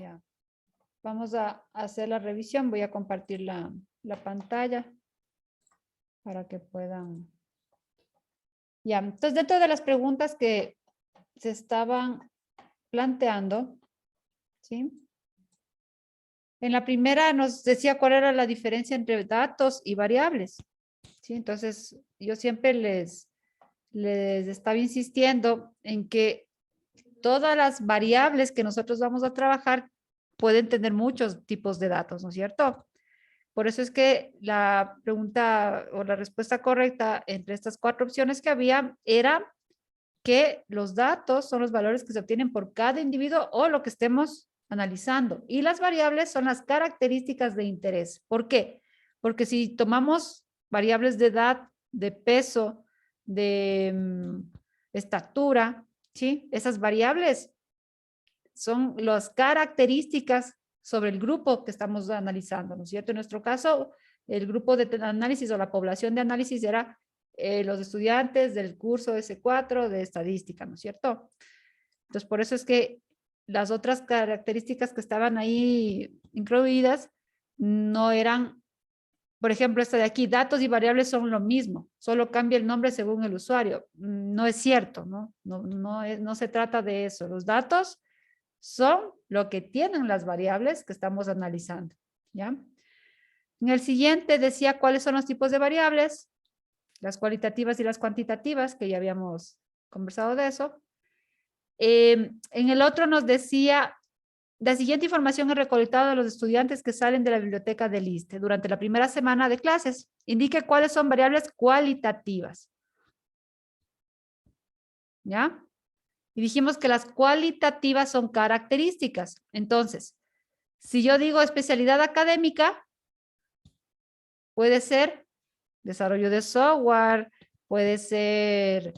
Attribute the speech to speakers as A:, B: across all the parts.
A: Ya. Vamos a hacer la revisión. Voy a compartir la pantalla para que puedan. Ya, entonces dentro de las preguntas que se estaban planteando, ¿sí? En la primera nos decía cuál era la diferencia entre datos y variables, ¿sí? Entonces yo siempre les estaba insistiendo en que todas las variables que nosotros vamos a trabajar pueden tener muchos tipos de datos, ¿no es cierto? Por eso es que la pregunta o la respuesta correcta entre estas cuatro opciones que había era que los datos son los valores que se obtienen por cada individuo o lo que estemos analizando. Y las variables son las características de interés. ¿Por qué? Porque si tomamos variables de edad, de peso, de estatura, ¿sí? Esas variables son las características sobre el grupo que estamos analizando, ¿no es cierto? En nuestro caso, el grupo de análisis o la población de análisis era los estudiantes del curso S4 de estadística, ¿no es cierto? Entonces, por eso es que las otras características que estaban ahí incluidas no eran, por ejemplo, esta de aquí, datos y variables son lo mismo, solo cambia el nombre según el usuario. No es cierto, ¿no? No se trata de eso. Los datos son lo que tienen las variables que estamos analizando, ¿ya? En el siguiente decía cuáles son los tipos de variables, las cualitativas y las cuantitativas, que ya habíamos conversado de eso. En el otro nos decía, la siguiente información es recolectada de los estudiantes que salen de la biblioteca del ISSSTE durante la primera semana de clases. Indique cuáles son variables cualitativas. ¿Ya? Y dijimos que las cualitativas son características. Entonces, si yo digo especialidad académica, puede ser desarrollo de software, puede ser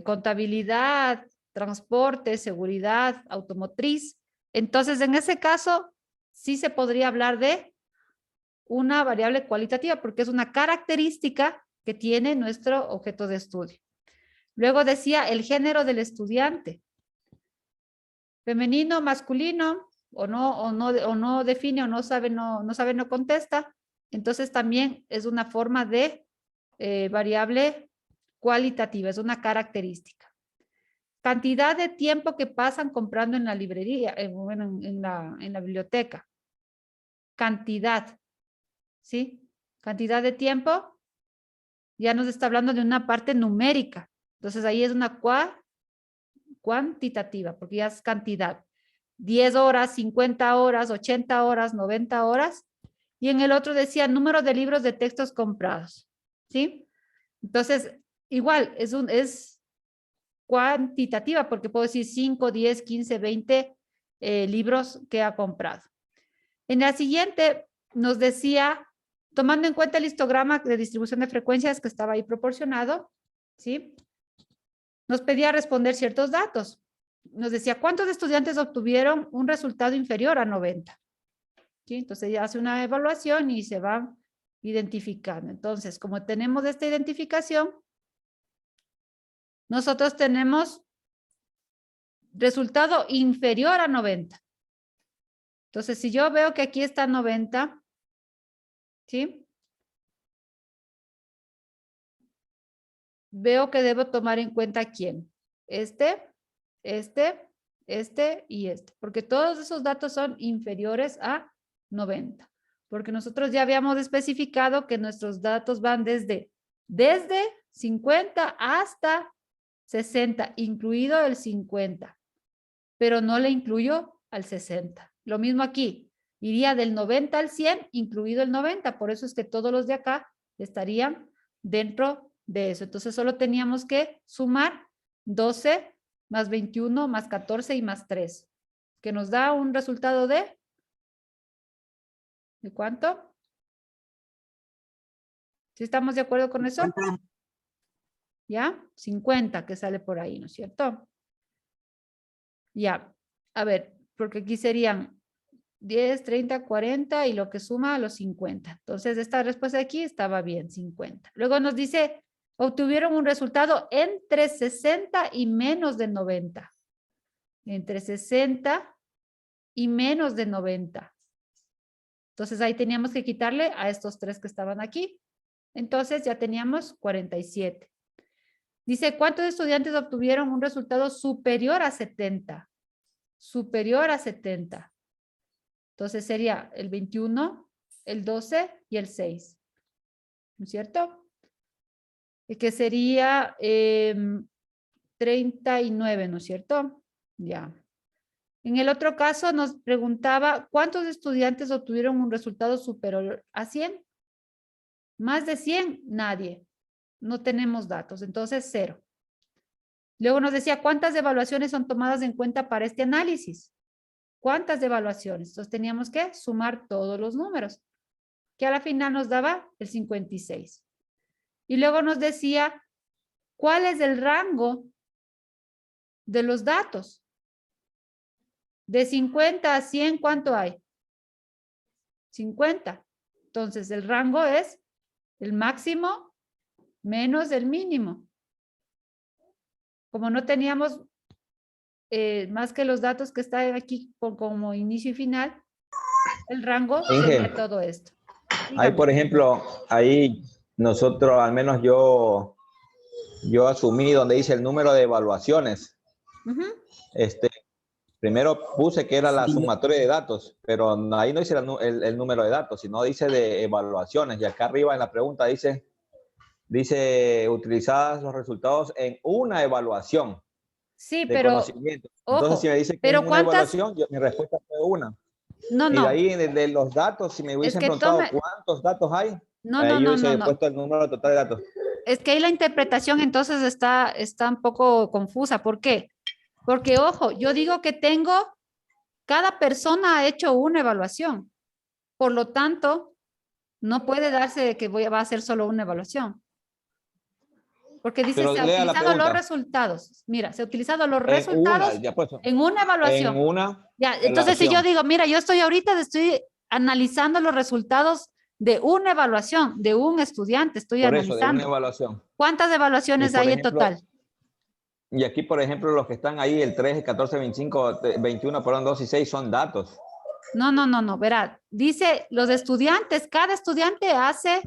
A: contabilidad, transporte, seguridad, automotriz. Entonces, en ese caso, sí se podría hablar de una variable cualitativa porque es una característica que tiene nuestro objeto de estudio. Luego decía el género del estudiante. Femenino, masculino, o no define, o no sabe, no contesta. Entonces también es una forma de variable cualitativa, es una característica. Cantidad de tiempo que pasan comprando en la librería, bueno, en la biblioteca. Cantidad, ¿sí? Cantidad de tiempo, ya nos está hablando de una parte numérica. Entonces ahí es una cuantitativa, porque ya es cantidad. 10 horas, 50 horas, 80 horas, 90 horas. Y en el otro decía número de libros de textos comprados, ¿sí? Entonces, igual, es cuantitativa, porque puedo decir 5, 10, 15, 20 libros que ha comprado. En la siguiente nos decía, tomando en cuenta el histograma de distribución de frecuencias que estaba ahí proporcionado, ¿sí? Nos pedía responder ciertos datos. Nos decía, ¿cuántos estudiantes obtuvieron un resultado inferior a 90? ¿Sí? Entonces ya hace una evaluación y se va identificando. Entonces, como tenemos esta identificación, nosotros tenemos resultado inferior a 90. Entonces, si yo veo que aquí está 90, ¿sí? Veo que debo tomar en cuenta quién. Este y este. Porque todos esos datos son inferiores a 90. Porque nosotros ya habíamos especificado que nuestros datos van desde 50 hasta 60, incluido el 50. Pero no le incluyo al 60. Lo mismo aquí. Iría del 90 al 100, incluido el 90. Por eso es que todos los de acá estarían dentro de eso. Entonces solo teníamos que sumar 12 más 21 más 14 y más 3, que nos da un resultado ¿de cuánto? ¿Sí estamos de acuerdo con eso? ¿Ya? 50 que sale por ahí, ¿no es cierto? Ya, a ver, porque aquí serían 10, 30, 40 y lo que suma a los 50. Entonces, esta respuesta de aquí estaba bien, 50. Luego nos dice, obtuvieron un resultado entre 60 y menos de 90. Entre 60 y menos de 90. Entonces ahí teníamos que quitarle a estos 3 que estaban aquí. Entonces ya teníamos 47. Dice, ¿cuántos estudiantes obtuvieron un resultado superior a 70? Superior a 70. Entonces sería el 21, el 12 y el 6. ¿No es cierto? Y que sería 39, ¿no es cierto? Ya. En el otro caso nos preguntaba, ¿cuántos estudiantes obtuvieron un resultado superior a 100? Más de 100, nadie. No tenemos datos, entonces 0. Luego nos decía, ¿cuántas evaluaciones son tomadas en cuenta para este análisis? ¿Cuántas evaluaciones? Entonces teníamos que sumar todos los números, que a la final nos daba el 56. Y luego nos decía, ¿cuál es el rango de los datos? De 50 a 100, ¿cuánto hay? 50. Entonces, el rango es el máximo menos el mínimo. Como no teníamos más que los datos que están aquí como inicio y final, el rango sería todo esto.
B: Ahí, por ejemplo, ahí nosotros, al menos yo asumí donde dice el número de evaluaciones. Primero puse que era la sumatoria de datos, pero ahí no dice el número de datos, sino dice de evaluaciones. Y acá arriba en la pregunta dice utilizadas los resultados en una evaluación.
A: Sí,
B: de
A: pero
B: conocimiento.
A: ojo,
B: Entonces, si me dice que
A: pero
B: es una evaluación, mi respuesta fue una.
A: No,
B: Y
A: no.
B: de ahí, de los datos, si me hubiesen preguntado cuántos datos hay, yo hubiese puesto el número total de datos.
A: Es que ahí la interpretación entonces está un poco confusa. ¿Por qué? Porque, ojo, yo digo que cada persona ha hecho una evaluación. Por lo tanto, no puede darse de que va a hacer solo una evaluación. Porque dice,
B: pero
A: se ha utilizado los resultados. Mira, se ha utilizado los resultados en una evaluación.
B: En una
A: ya, entonces, si yo digo, mira, yo estoy analizando los resultados de una evaluación, de un estudiante, estoy analizando.
B: Eso, de una evaluación.
A: ¿Cuántas evaluaciones hay en total?
B: Y aquí, por ejemplo, los que están ahí, el 13, 14, 25, 21, perdón, 2 y 6 son datos.
A: No, verá, dice los estudiantes, cada estudiante hace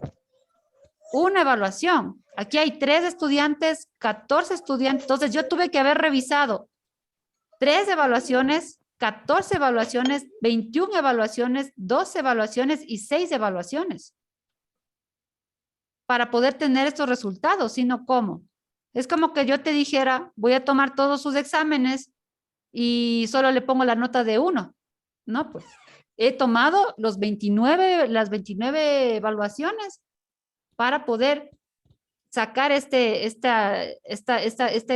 A: una evaluación. Aquí hay 3 estudiantes, 14 estudiantes, entonces yo tuve que haber revisado 3 evaluaciones, 14 evaluaciones, 21 evaluaciones, 12 evaluaciones y 6 evaluaciones para poder tener estos resultados, sino ¿cómo? Es como que yo te dijera, voy a tomar todos sus exámenes y solo le pongo la nota de 1. No, pues he tomado las 29 evaluaciones para poder sacar este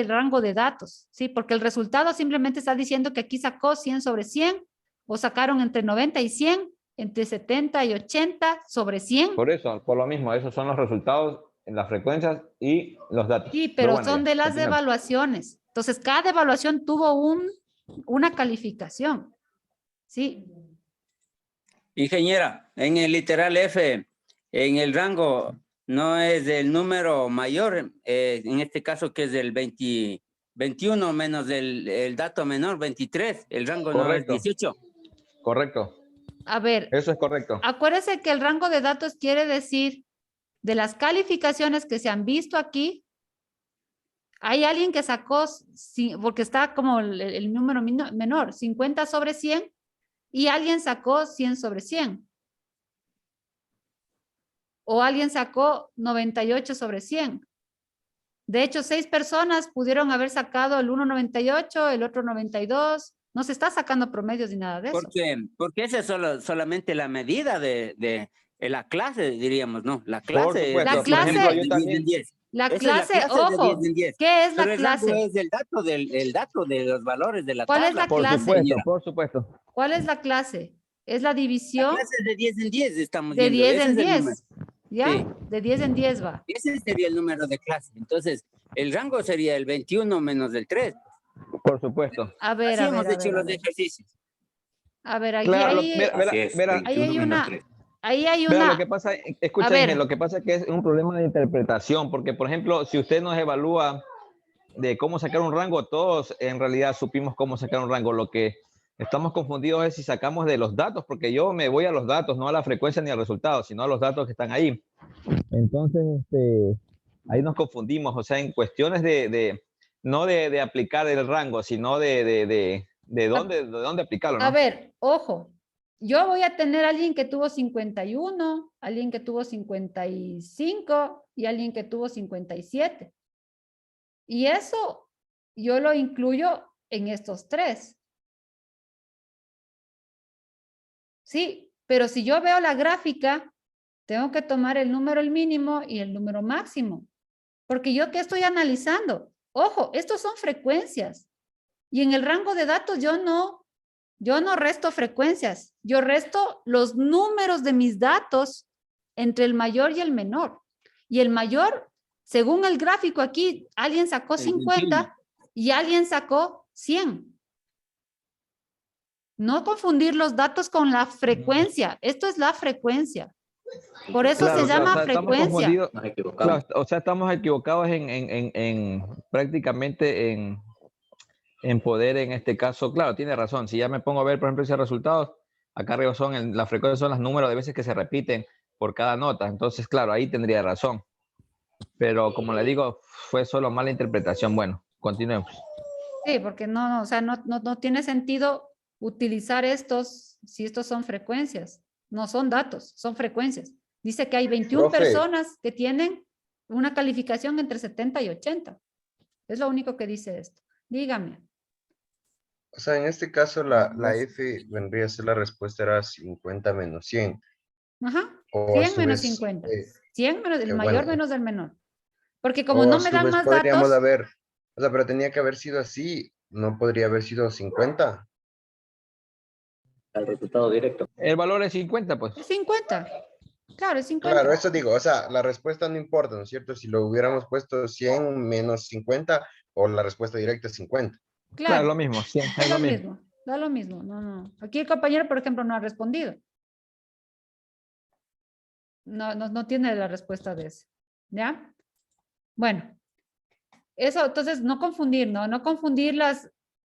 A: rango de datos, ¿sí? Porque el resultado simplemente está diciendo que aquí sacó 100 sobre 100 o sacaron entre 90 y 100, entre 70 y 80 sobre 100.
B: Por eso, por lo mismo, esos son los resultados en las frecuencias y los datos.
A: Sí, pero son de las evaluaciones. Entonces, cada evaluación tuvo una calificación, ¿sí?
C: Ingeniera, en el literal F, en el rango, no es del número mayor, en este caso que es del 21 menos el dato menor, 23, el rango no es 18.
B: Correcto.
A: A ver.
B: Eso es correcto.
A: Acuérdese que el rango de datos quiere decir de las calificaciones que se han visto aquí, hay alguien que sacó, porque está como el número menor, 50 sobre 100, y alguien sacó 100 sobre 100. O alguien sacó 98 sobre 100. De hecho, 6 personas pudieron haber sacado el uno 98, el otro 92. No se está sacando promedios ni nada de eso.
C: Porque esa es solamente la medida de la clase, diríamos, ¿no? La clase.
A: La clase, la clase, ojo, ¿qué es la clase?
C: El rango es el dato de los valores de la
A: tabla. ¿Cuál es la clase?
B: Por supuesto.
A: ¿Cuál es la clase? Es la división.
C: La clase es de 10 en 10, estamos
A: viendo. De 10
C: Ese
A: en 10. ¿Ya? Sí. De 10 en 10 va.
C: Ese sería el número de clase. Entonces, el rango sería el 21 menos el 3.
B: Por supuesto.
A: A ver,
C: así hemos hecho los ejercicios.
A: A ver, aquí
B: claro,
A: ahí hay una...
B: Lo que pasa, escúchame, lo que pasa es que es un problema de interpretación, porque, por ejemplo, si usted nos evalúa de cómo sacar un rango, todos en realidad supimos cómo sacar un rango. Lo que Estamos confundidos es si sacamos de los datos, porque yo me voy a los datos, no a la frecuencia ni al resultado, sino a los datos que están ahí. Entonces, ahí nos confundimos, o sea, en cuestiones no de aplicar el rango, sino de dónde aplicarlo, ¿no?
A: A ver, ojo, yo voy a tener a alguien que tuvo 51, alguien que tuvo 55 y alguien que tuvo 57. Y eso yo lo incluyo en estos tres. Sí, pero si yo veo la gráfica, tengo que tomar el número el mínimo y el número máximo. Porque yo, ¿qué estoy analizando? Ojo, estos son frecuencias. Y en el rango de datos yo no resto frecuencias. Yo resto los números de mis datos entre el mayor y el menor. Y el mayor, según el gráfico aquí, alguien sacó 50 y alguien sacó 100. No confundir los datos con la frecuencia. Esto es la frecuencia. Por eso
B: Claro,
A: se llama
B: o sea, estamos
A: frecuencia.
B: confundidos.
D: Nos equivocamos.
B: Claro, o sea, estamos equivocados prácticamente en poder, en este caso, claro, tiene razón. Si ya me pongo a ver, por ejemplo, esos resultados, acá arriba las frecuencias son los números de veces que se repiten por cada nota. Entonces, claro, ahí tendría razón. Pero como le digo, fue solo mala interpretación. Bueno, continuemos.
A: Sí, porque o sea, no tiene sentido utilizar estos, si estos son frecuencias. No son datos, son frecuencias. Dice que hay 21
E: Profe.
A: personas que tienen una calificación entre 70 y 80. Es lo único que dice esto. Dígame.
E: O sea, en este caso la F vendría a ser la respuesta era 50 menos 100.
A: Ajá.
E: O a
A: 100
E: su
A: menos
E: vez,
A: 50. 100 menos el
E: que
A: mayor
E: bueno.
A: menos el menor. Porque como
E: o
A: no
E: a
A: me
E: su
A: dan
E: vez
A: más
E: podríamos
A: datos,
E: haber, o sea, pero tenía que haber sido así, no podría haber sido 50.
D: Al resultado directo.
B: El valor es 50, pues.
A: es 50. Claro, es 50.
E: Claro, eso digo, o sea, la respuesta no importa, ¿no es cierto? Si lo hubiéramos puesto 100 menos 50 o la respuesta directa es 50.
B: Claro, lo mismo, sí,
A: Da
B: es
A: lo
B: lo mismo.
A: mismo, da lo mismo. No. Aquí el compañero, por ejemplo, no ha respondido. No tiene la respuesta de ese. ¿Ya? Bueno. Eso, entonces, no confundir, ¿no? No confundir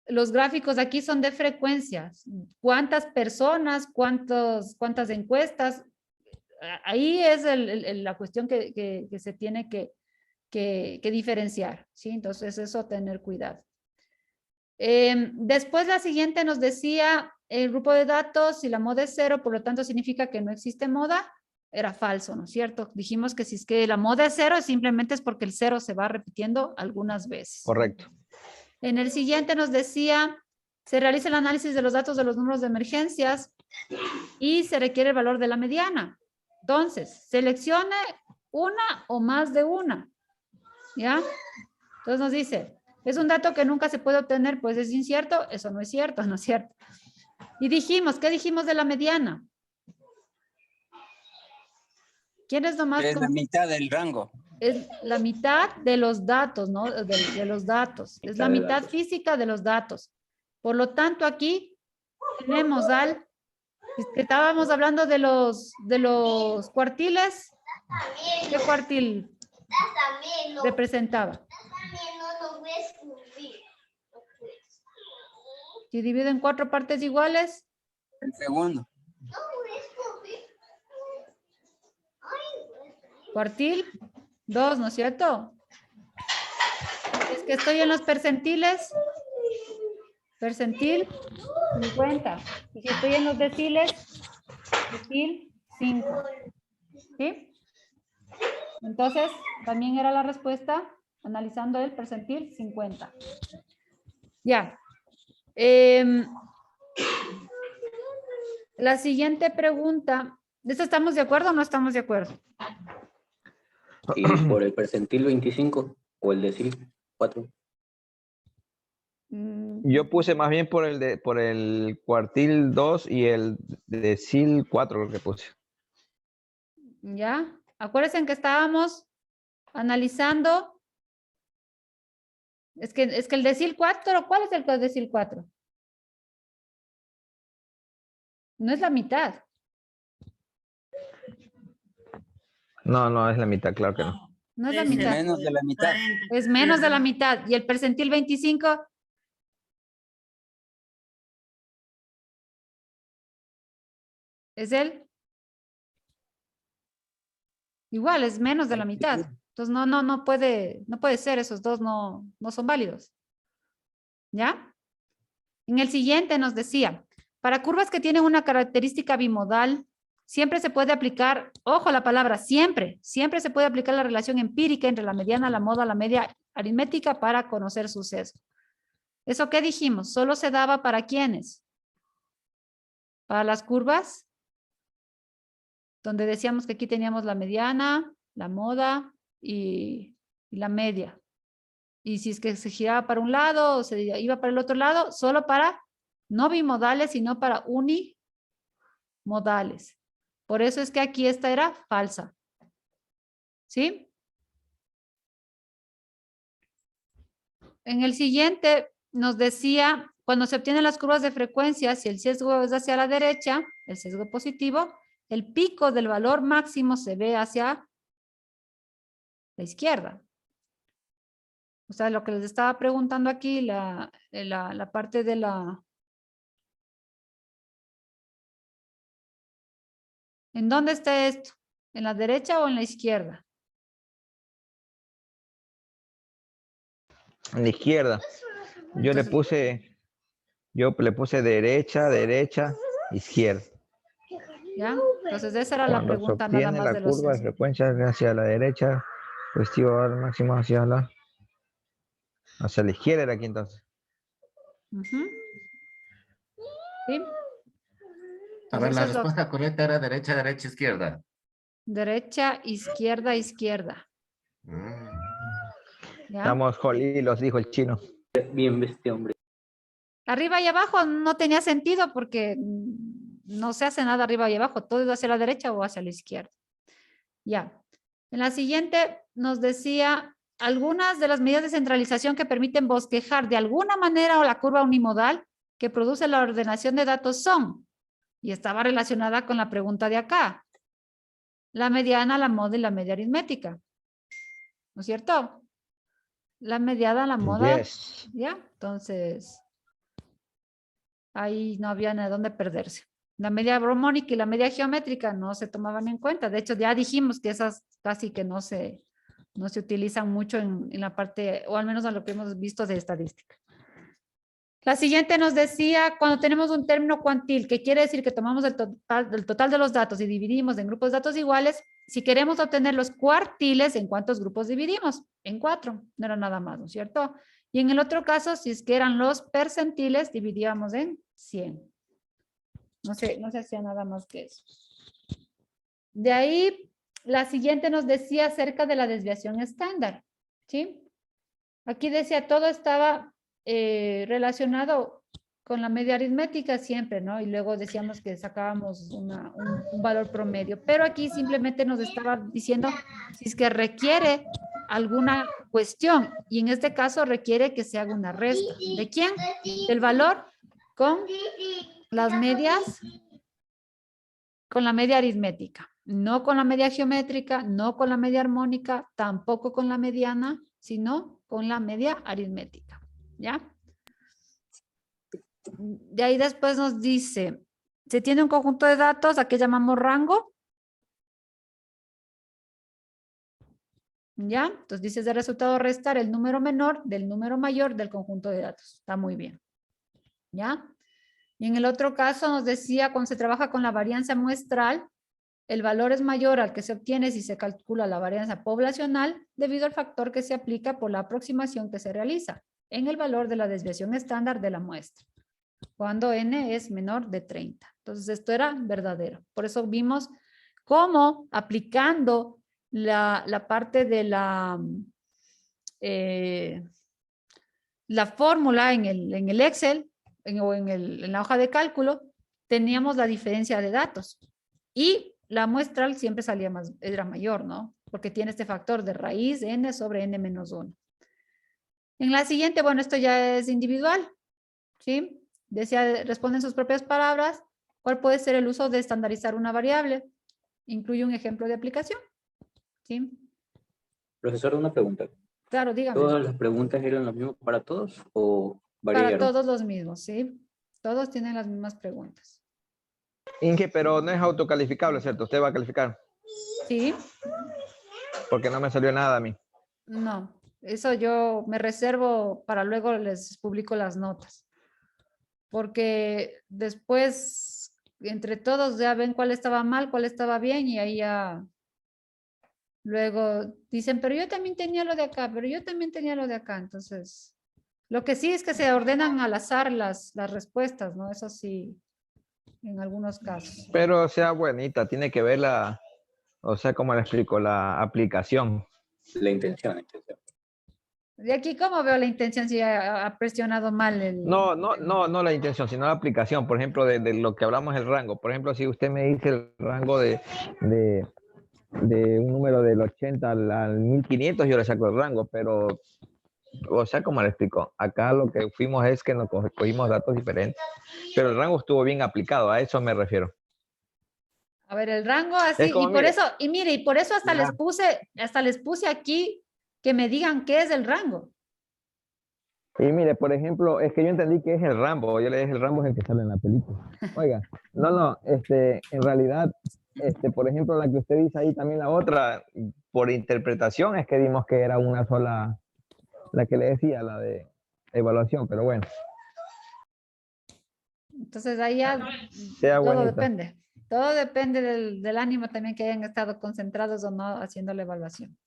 A: los gráficos aquí son de frecuencias. ¿Cuántas personas? ¿Cuántas encuestas? Ahí es la cuestión que se tiene que diferenciar, ¿sí? Entonces, eso tener cuidado. Después la siguiente nos decía el grupo de datos, si la moda es 0, por lo tanto significa que no existe moda, era falso, ¿no es cierto? Dijimos que si es que la moda es 0, simplemente es porque el 0 se va repitiendo algunas veces.
B: Correcto.
A: En el siguiente nos decía, se realiza el análisis de los datos de los números de emergencias y se requiere el valor de la mediana. Entonces, seleccione una o más de una, ¿ya? Entonces nos dice, ¿es un dato que nunca se puede obtener? Pues es incierto. Eso no es cierto, ¿no es cierto? Y dijimos, ¿qué dijimos de la mediana? ¿Quién es nomás?
C: Es la mitad del rango.
A: Es la mitad de los datos, ¿no? De los datos. Es la mitad física de los datos. Por lo tanto, aquí tenemos que estábamos hablando de los cuartiles. ¿Qué cuartil representaba? Si divido en 4 partes iguales.
C: El segundo.
A: Cuartil 2, ¿no es cierto? Es que estoy en los percentiles. Percentil 50. Y si estoy en los deciles, decil 5. ¿Sí? Entonces, también era la respuesta analizando el percentil 50. Ya. La siguiente pregunta. ¿De esto estamos de acuerdo o no estamos de acuerdo?
D: Y por el percentil 25 o el decil 4.
B: Yo puse más bien por el cuartil 2 y el decil 4, lo que puse.
A: Ya. Acuérdense que estábamos analizando. Es que el decil 4, ¿cuál es el decil 4? No es la mitad.
B: No, es la mitad, claro que no.
A: No es la
F: Es
A: mitad.
C: Menos de la mitad.
A: Es menos de la mitad. ¿Y el percentil 25? es igual, es menos de la mitad. Entonces no puede ser, esos dos no son válidos. ¿Ya? En el siguiente nos decía, para curvas que tienen una característica bimodal, siempre se puede aplicar, ojo la palabra, siempre se puede aplicar la relación empírica entre la mediana, la moda, la media aritmética para conocer su sesgo. ¿Eso qué dijimos? Solo se daba para quiénes. Para las curvas, donde decíamos que aquí teníamos la mediana, la moda y la media. Y si es que se giraba para un lado o se iba para el otro lado, solo para no bimodales, sino para unimodales. Por eso es que aquí esta era falsa. ¿Sí? En el siguiente nos decía, cuando se obtienen las curvas de frecuencia, si el sesgo es hacia la derecha, el sesgo positivo, el pico del valor máximo se ve hacia la izquierda. O sea, lo que les estaba preguntando aquí, la parte de la... ¿En dónde está esto? ¿En la derecha o en la izquierda?
B: En la izquierda. Yo le puse derecha, izquierda.
A: ¿Ya? Entonces esa era la
B: Cuando se
A: pregunta nada
B: obtiene
A: más
B: la
A: de los
B: curva de
A: sesgos.
B: frecuencia hacia la derecha, positivo al máximo hacia la izquierda era aquí entonces.
A: Ujú. ¿Sí?
F: A ver,
A: Entonces
F: la
A: eso es lo-
F: respuesta correcta era derecha, derecha, izquierda.
A: Derecha, izquierda, izquierda.
F: Mm.
A: ¿Ya?
B: Estamos jolidos, dijo el chino.
D: Bien bestia, hombre.
A: Arriba y abajo no tenía sentido porque no se hace nada arriba y abajo. Todo es hacia la derecha o hacia la izquierda. Ya. En la siguiente nos decía algunas de las medidas de centralización que permiten bosquejar de alguna manera o la curva unimodal que produce la ordenación de datos son, y estaba relacionada con la pregunta de acá, la mediana, la moda y la media aritmética. ¿No es cierto? La mediana, la moda,
B: Yes.
A: ¿ya? Entonces, ahí no había de dónde perderse. La media armónica y la media geométrica no se tomaban en cuenta. De hecho, ya dijimos que esas casi que no se utilizan mucho en la parte, o al menos a lo que hemos visto de estadística. La siguiente nos decía, cuando tenemos un término cuantil, que quiere decir que tomamos el total de los datos y dividimos en grupos de datos iguales, si queremos obtener los cuartiles, ¿en cuántos grupos dividimos? En 4, no era nada más, ¿no es cierto? Y en el otro caso, si es que eran los percentiles, dividíamos en 100. No se hacía nada más que eso. De ahí, la siguiente nos decía acerca de la desviación estándar, ¿sí? Aquí decía, todo estaba relacionado con la media aritmética siempre, ¿no? Y luego decíamos que sacábamos un valor promedio. Pero aquí simplemente nos estaba diciendo si es que requiere alguna cuestión. Y en este caso requiere que se haga una resta. ¿De quién? Del valor con las medias, con la media aritmética. No con la media geométrica, no con la media armónica, tampoco con la mediana, sino con la media aritmética. ¿Ya? De ahí después nos dice, se tiene un conjunto de datos, ¿a qué llamamos rango? ¿Ya? Entonces dice de resultado restar el número menor del número mayor del conjunto de datos. Está muy bien. ¿Ya? Y en el otro caso nos decía, cuando se trabaja con la varianza muestral, el valor es mayor al que se obtiene si se calcula la varianza poblacional debido al factor que se aplica por la aproximación que se realiza en el valor de la desviación estándar de la muestra, cuando n es menor de 30. Entonces esto era verdadero. Por eso vimos cómo aplicando la parte de la fórmula en el Excel o en la hoja de cálculo, teníamos la diferencia de datos. Y la muestral siempre salía era mayor, ¿no? Porque tiene este factor de raíz n sobre n menos 1. En la siguiente, bueno, esto ya es individual, ¿sí? Decía, responden sus propias palabras. ¿Cuál puede ser el uso de estandarizar una variable? Incluye un ejemplo de aplicación, ¿sí?
D: Profesor, una pregunta.
A: Claro, dígame.
D: ¿Todas las preguntas eran las mismas para todos o
A: Para
D: variaron?
A: todos los mismos, ¿sí? Todos tienen las mismas preguntas.
B: Inge, pero no es autocalificable, ¿cierto? Usted va a calificar,
A: Sí,
B: porque no me salió nada a mí.
A: no. Eso yo me reservo para luego les publico las notas. Porque después, entre todos ya ven cuál estaba mal, cuál estaba bien y ahí ya luego dicen, pero yo también tenía lo de acá, pero yo también tenía lo de acá. Entonces, lo que sí es que se ordenan al azar las respuestas, ¿no? Eso sí, en algunos casos.
B: Pero sea bonita, tiene que ver la, o sea, ¿cómo le explico? La aplicación.
D: La intención.
A: De aquí, ¿cómo veo la intención si ha presionado mal el...
B: No la intención, sino la aplicación. Por ejemplo, de lo que hablamos el rango. Por ejemplo, si usted me dice el rango de un número del 80 al 1500, yo le saco el rango, pero, o sea, ¿cómo le explico? Acá lo que fuimos es que nos cogimos datos diferentes, pero el rango estuvo bien aplicado, a eso me refiero.
A: A ver, el rango así,
B: Es como,
A: y por
B: mire,
A: eso, y mire, y por eso hasta
B: ya.
A: les puse aquí que me digan qué es el rango.
B: Y mire, por ejemplo, es que yo entendí que es el Rambo, yo le dije el Rambo es el que sale en la película. Oiga, no, en realidad, por ejemplo, la que usted dice ahí, también la otra, por interpretación es que dimos que era una sola, la que le decía, la de evaluación, pero bueno,
A: Entonces ahí ya
B: sea
A: todo
B: bonita.
A: depende. Todo depende del ánimo también que hayan estado concentrados o no haciendo la evaluación.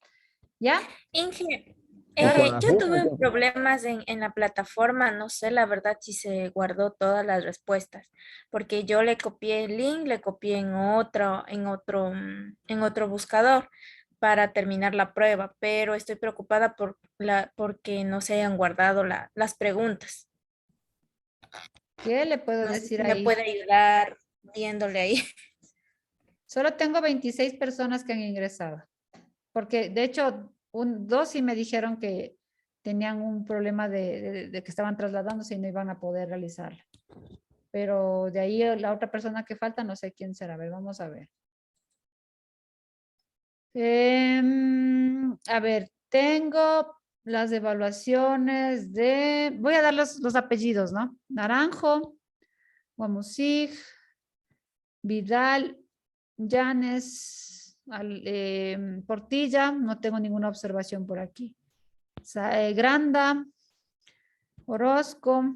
A: ¿Ya?
G: Inge,
B: Y con la
G: yo
B: FUS,
G: tuve problemas en la plataforma, no sé la verdad si se guardó todas las respuestas, porque yo le copié el link, le copié en otro buscador para terminar la prueba, pero estoy preocupada porque no se hayan guardado las preguntas.
A: ¿Qué le puedo
G: No sé
A: decir
G: si me
A: ahí?
G: puede ayudar viéndole ahí.
A: Solo tengo 26 personas que han ingresado. Porque de hecho, dos sí me dijeron que tenían un problema de que estaban trasladándose y no iban a poder realizarla. Pero de ahí la otra persona que falta, no sé quién será. A ver, vamos a ver. A ver, tengo las evaluaciones de... Voy a dar los apellidos, ¿no? Naranjo, Guamusig, Vidal, Llanes, Portilla, no tengo ninguna observación por aquí. Granda, Orozco,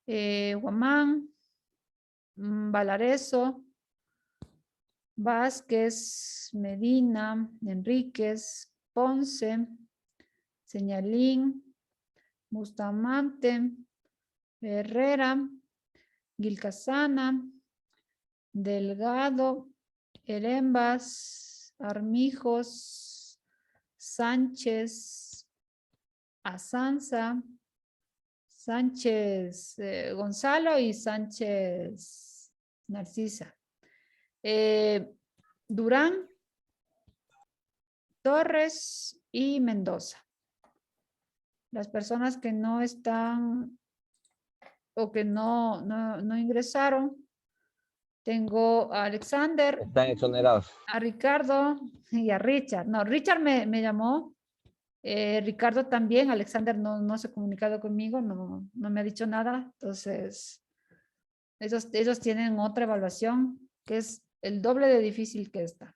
A: Guamán, Valareso, Vázquez, Medina, Enríquez, Ponce, Señalín, Bustamante, Herrera, Gilcasana, Delgado, Herembas, Armijos, Sánchez, Azanza, Sánchez Gonzalo y Sánchez Narcisa. Durán, Torres y Mendoza. Las personas que no están o que no ingresaron, tengo a Alexander,
B: Están exonerados.
A: a Ricardo y a Richard. No, Richard me llamó. Ricardo también. Alexander no se ha comunicado conmigo, no me ha dicho nada. Entonces, ellos tienen otra evaluación que es el doble de difícil que esta.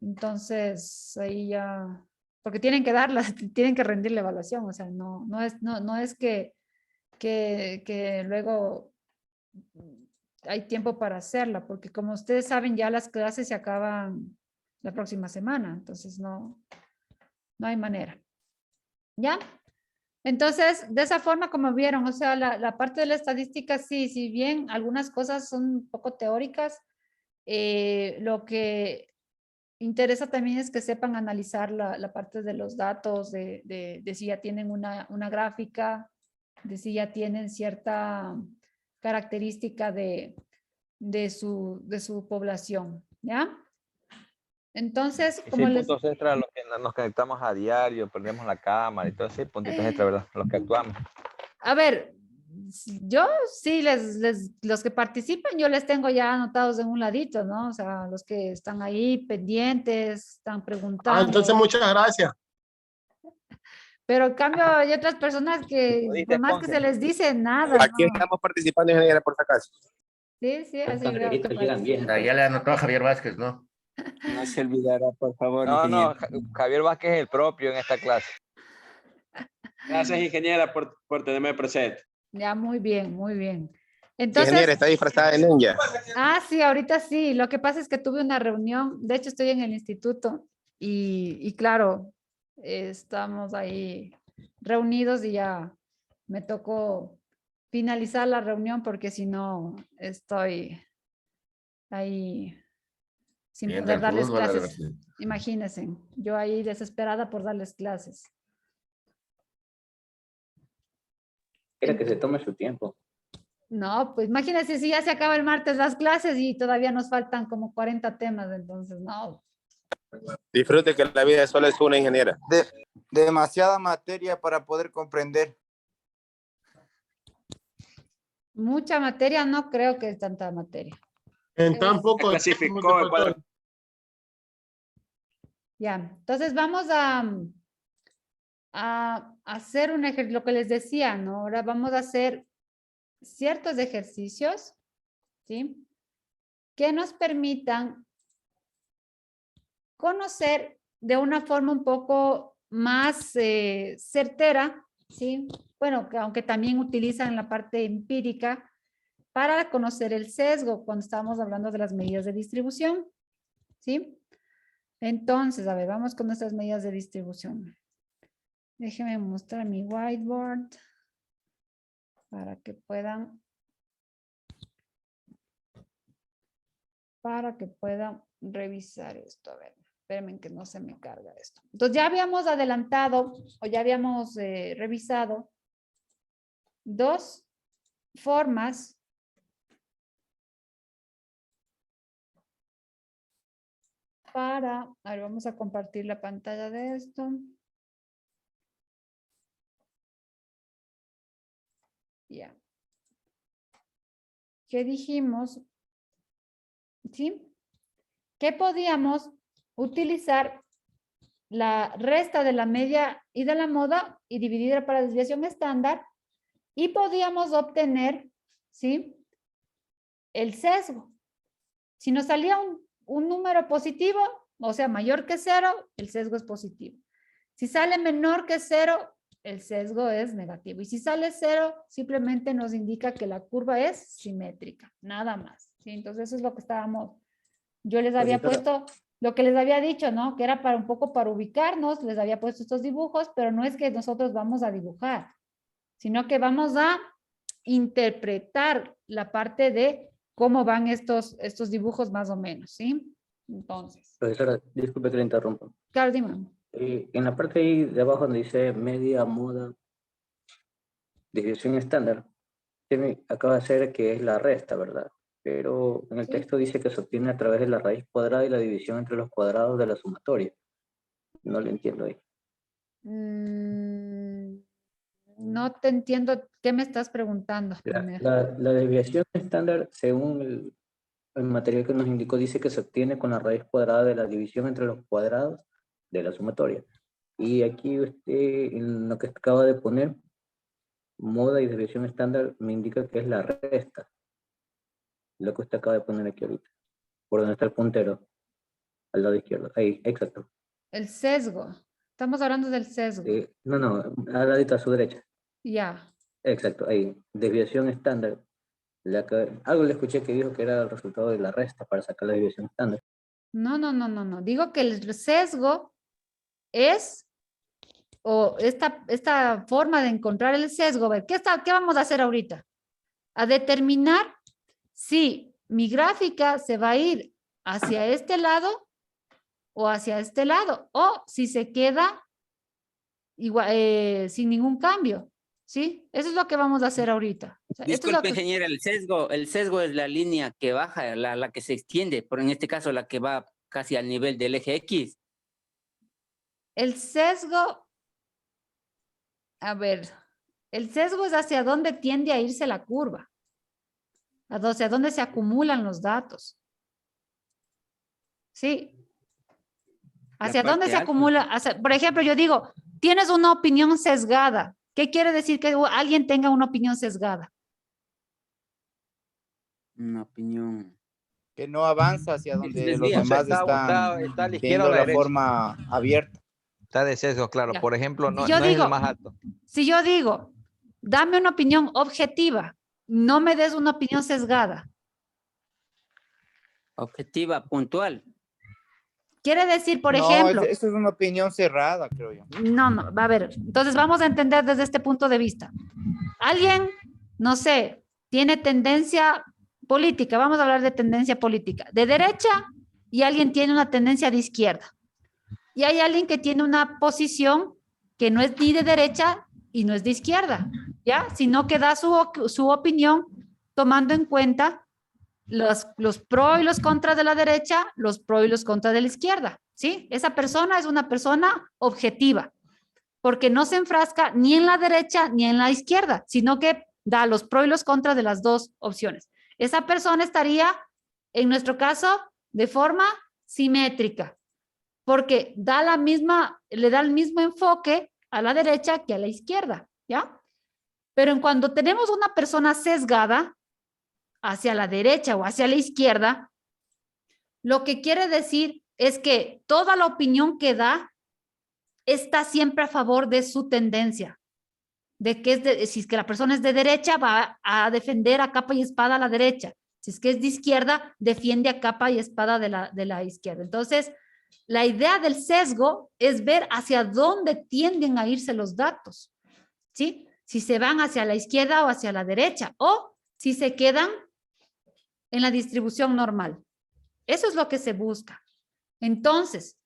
A: Entonces, ahí ya, porque tienen que darla, tienen que rendir la evaluación. O sea, no es que luego hay tiempo para hacerla, porque como ustedes saben, ya las clases se acaban la próxima semana, entonces no hay manera. ¿Ya? Entonces, de esa forma, como vieron, o sea, la parte de la estadística, sí, si bien algunas cosas son un poco teóricas, lo que interesa también es que sepan analizar la parte de los datos, de si ya tienen una gráfica, de si ya tienen cierta característica de su población, ¿ya? Entonces,
B: Y
A: como
B: sí,
A: les...
B: puntos extra los que nos conectamos a diario, prendemos la cámara y todo así, puntitos extra, ¿verdad? Los que actuamos.
A: A ver, yo sí, los que participan, yo les tengo ya anotados en un ladito, ¿no? O sea, los que están ahí pendientes, están preguntando.
H: Entonces muchas gracias.
A: Pero en cambio hay otras personas que,
B: Lo dice
A: por más que
B: Ponce.
A: se les dice nada,
H: Aquí
A: ¿no?
H: estamos participando, ingeniera, por si acaso.
A: Sí, sí, así
D: Los
A: veo que
D: cangrejitos llegan bien.
F: Ah, ya le anotó a Javier Vázquez, ¿no?
C: No se olvidará, por favor,
B: No, no,
C: ingeniero.
B: Javier Vázquez es el propio en esta clase.
H: Gracias, ingeniera, por tenerme presente.
A: Ya, muy bien, muy bien.
E: Sí,
A: Entonces,
E: ingeniera, está disfrazada de ninja.
A: sí, ahorita sí. Lo que pasa es que tuve una reunión, de hecho estoy en el instituto y claro, estamos ahí reunidos y ya me tocó finalizar la reunión porque si no estoy ahí sin
F: Viendo
A: poder
F: el
A: darles
F: fútbol, algo
A: clases.
F: así.
A: Imagínense, yo ahí desesperada por darles clases.
D: Quiera que se tome su tiempo.
A: No, pues imagínense si ya se acaba el martes las clases y todavía nos faltan como 40 temas, entonces no.
E: Disfrute que la vida solo es una, ingeniera.
I: Demasiada materia para poder comprender.
A: Mucha materia, no creo que es tanta materia.
J: En tan poco
H: Clasificó
J: tiempo,
H: el cuadro.
A: Ya, entonces vamos a hacer un ejercicio, lo que les decía, ¿no? Ahora vamos a hacer ciertos ejercicios, ¿sí? Que nos permitan conocer de una forma un poco más certera, ¿sí? Bueno, que aunque también utilizan la parte empírica para conocer el sesgo cuando estamos hablando de las medidas de distribución, ¿sí? Entonces, a ver, vamos con nuestras medidas de distribución. Déjenme mostrar mi whiteboard para que puedan revisar esto. A ver, espérenme que no se me carga esto. Entonces ya habíamos adelantado o ya habíamos revisado dos formas a ver, vamos a compartir la pantalla de esto. Ya. ¿Qué dijimos? ¿Sí? Que podíamos utilizar la resta de la media y de la moda y dividirla para desviación estándar y podíamos obtener, ¿sí? El sesgo. Si nos salía un número positivo, o sea, mayor que 0, el sesgo es positivo. Si sale menor que 0, el sesgo es negativo. Y si sale 0, simplemente nos indica que la curva es simétrica, nada más. ¿Sí? Entonces, eso es lo que yo les había puesto, lo que les había dicho, ¿no? Que era para un poco para ubicarnos, les había puesto estos dibujos, pero no es que nosotros vamos a dibujar, sino que vamos a interpretar la parte de cómo van estos dibujos más o menos, ¿sí? Entonces.
D: Profesora, disculpe que le interrumpa.
A: Claro, dime.
D: En la parte ahí de abajo donde dice media, moda, desviación estándar, acaba de ser que es la resta, ¿verdad? Pero en el texto dice que se obtiene a través de la raíz cuadrada y la división entre los cuadrados de la sumatoria. No lo entiendo ahí.
A: No te entiendo qué me estás preguntando.
D: La desviación estándar, según el material que nos indicó, dice que se obtiene con la raíz cuadrada de la división entre los cuadrados de la sumatoria. Y aquí en lo que acaba de poner, moda y desviación estándar, me indica que es la resta. Lo que usted acaba de poner aquí ahorita. Por donde está el puntero. Al lado izquierdo. Ahí, exacto.
A: El sesgo. Estamos hablando del sesgo.
D: No, al ladito a su derecha.
A: Ya.
D: Exacto, ahí. Desviación estándar. Algo le escuché que dijo que era el resultado de la resta para sacar la desviación estándar.
A: No. Digo que el sesgo es, o esta forma de encontrar el sesgo, ver, ¿qué vamos a hacer ahorita? A determinar si mi gráfica se va a ir hacia este lado o hacia este lado, o si se queda igual, sin ningún cambio, ¿sí? Eso es lo que vamos a hacer ahorita. O sea,
C: Disculpe, ingeniera, el sesgo es la línea que baja, la que se extiende, pero en este caso la que va casi al nivel del eje X.
A: El sesgo, a ver, el sesgo es hacia dónde tiende a irse la curva, hacia dónde se acumulan los datos. Sí. ¿Hacia dónde se acumula? Por ejemplo, yo digo, tienes una opinión sesgada. ¿Qué quiere decir que alguien tenga una opinión sesgada?
C: Una opinión.
I: Que no avanza hacia donde los
C: desvía.
I: demás
B: Está
I: están
B: a la izquierda o
I: viendo
B: a la
I: la
B: derecha.
I: forma abierta.
B: Está de sesgo, claro.
A: Ya.
B: Por ejemplo, no,
A: Si yo
B: no es
A: digo-
B: el más alto.
A: Si yo digo, dame una opinión objetiva, no me des una opinión sesgada.
C: Objetiva, puntual.
A: Quiere decir, por
I: No,
A: ejemplo,
I: eso es una opinión cerrada, creo yo.
A: no, va a ver. Entonces vamos a entender desde este punto de vista. Alguien, no sé, tiene tendencia política, vamos a hablar de tendencia política, de derecha, y alguien tiene una tendencia de izquierda. Y hay alguien que tiene una posición que no es ni de derecha y no es de izquierda, ¿ya? Sino que da su opinión tomando en cuenta los pro y los contra de la derecha, los pro y los contra de la izquierda, ¿sí? Esa persona es una persona objetiva, porque no se enfrasca ni en la derecha ni en la izquierda, sino que da los pro y los contra de las dos opciones. Esa persona estaría, en nuestro caso, de forma simétrica, porque da la misma, le da el mismo enfoque a la derecha que a la izquierda, ¿ya? Pero en cuando tenemos una persona sesgada hacia la derecha o hacia la izquierda, lo que quiere decir es que toda la opinión que da está siempre a favor de su tendencia, de que si es que la persona es de derecha, va a defender a capa y espada a la derecha. Si es que es de izquierda, defiende a capa y espada de la izquierda. Entonces, la idea del sesgo es ver hacia dónde tienden a irse los datos, ¿sí? Si se van hacia la izquierda o hacia la derecha, o si se quedan en la distribución normal. Eso es lo que se busca. Entonces,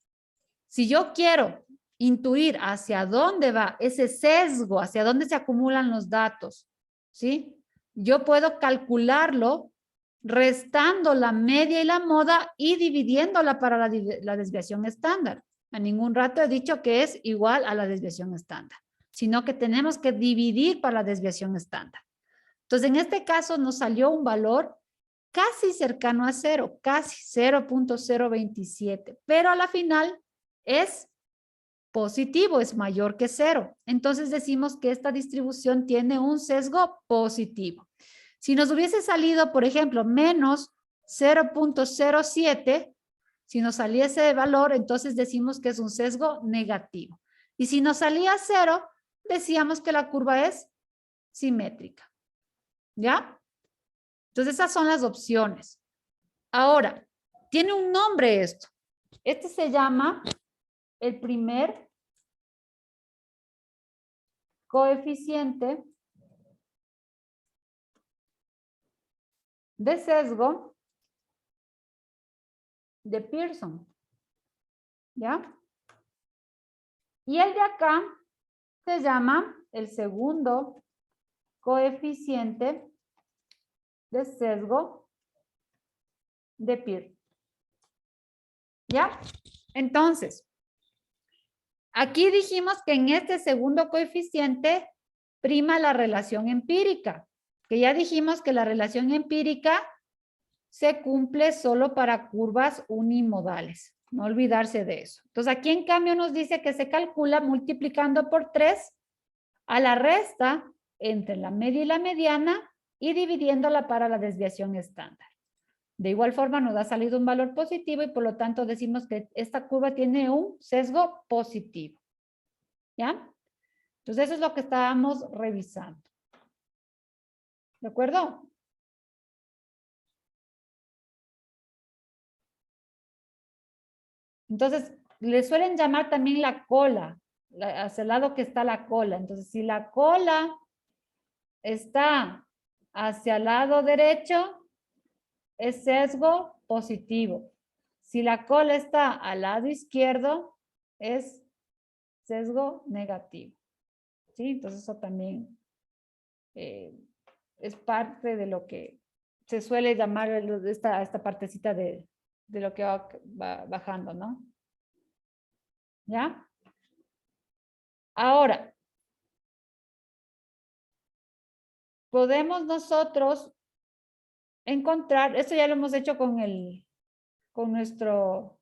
A: si yo quiero intuir hacia dónde va ese sesgo, hacia dónde se acumulan los datos, ¿sí? Yo puedo calcularlo restando la media y la moda y dividiéndola para la desviación estándar. A ningún rato he dicho que es igual a la desviación estándar, sino que tenemos que dividir para la desviación estándar. Entonces, en este caso nos salió un valor casi cercano a cero, casi 0.027, pero a la final es positivo, es mayor que cero. Entonces decimos que esta distribución tiene un sesgo positivo. Si nos hubiese salido, por ejemplo, menos 0.07, si nos saliese de valor, entonces decimos que es un sesgo negativo. Y si nos salía cero, decíamos que la curva es simétrica. ¿Ya? Entonces esas son las opciones. Ahora, tiene un nombre esto. Este se llama el primer coeficiente de sesgo de Pearson. ¿Ya? Y el de acá se llama el segundo coeficiente de sesgo de Pearson. ¿Ya? Entonces, aquí dijimos que en este segundo coeficiente prima la relación empírica, que ya dijimos que la relación empírica se cumple solo para curvas unimodales. No olvidarse de eso. Entonces, aquí en cambio nos dice que se calcula multiplicando por 3 a la resta entre la media y la mediana y dividiéndola para la desviación estándar. De igual forma nos ha salido un valor positivo y por lo tanto decimos que esta curva tiene un sesgo positivo. ¿Ya? Entonces eso es lo que estábamos revisando. ¿De acuerdo? Entonces, le suelen llamar también la cola, hacia el lado que está la cola. Entonces, si la cola está hacia el lado derecho, es sesgo positivo. Si la cola está al lado izquierdo, es sesgo negativo. ¿Sí? Entonces, eso también es parte de lo que se suele llamar esta partecita de lo que va bajando, ¿no? ¿Ya? Ahora, podemos nosotros encontrar, esto ya lo hemos hecho con nuestro,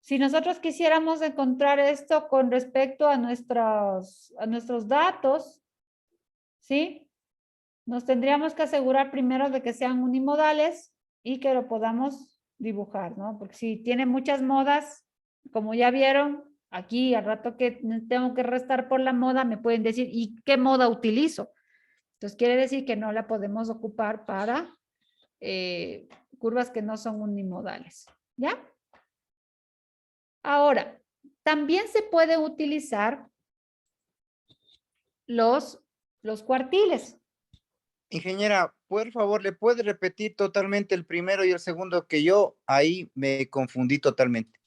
A: si nosotros quisiéramos encontrar esto con respecto a nuestros datos, ¿sí? nos tendríamos que asegurar primero de que sean unimodales y que lo podamos dibujar, ¿no? Porque si tiene muchas modas, como ya vieron, aquí al rato que tengo que restar por la moda, me pueden decir, ¿y qué moda utilizo? Entonces quiere decir que no la podemos ocupar para curvas que no son unimodales, ¿ya? Ahora, también se puede utilizar los cuartiles.
I: Ingeniera, por favor, ¿le puede repetir totalmente el primero y el segundo que yo ahí me confundí totalmente?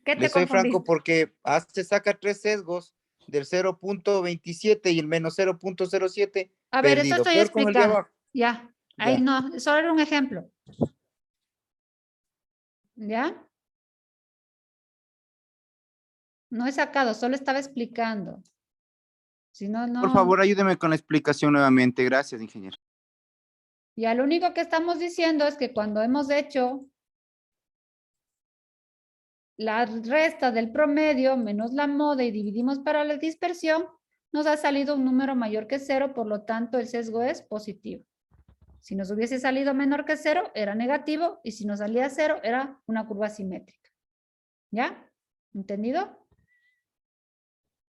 A: ¿Qué
I: Le
A: te
I: soy franco
A: confundiste?
I: porque se saca 3 sesgos del 0.27 y el menos 0.07
A: A ver, esto
I: perdido.
A: estoy
I: Peor con el de
A: explicando.
I: abajo.
A: Ya, ahí
I: Ya.
A: no, solo era un ejemplo. ¿Ya? No he sacado, solo estaba explicando. Si no,
I: Por
A: no.
I: favor, ayúdeme con la explicación nuevamente. Gracias, ingeniero.
A: Ya lo único que estamos diciendo es que cuando hemos hecho la resta del promedio menos la moda y dividimos para la dispersión, nos ha salido un número mayor que 0, por lo tanto el sesgo es positivo. Si nos hubiese salido menor que 0, era negativo, y si nos salía 0, era una curva simétrica. ¿Ya? ¿Entendido?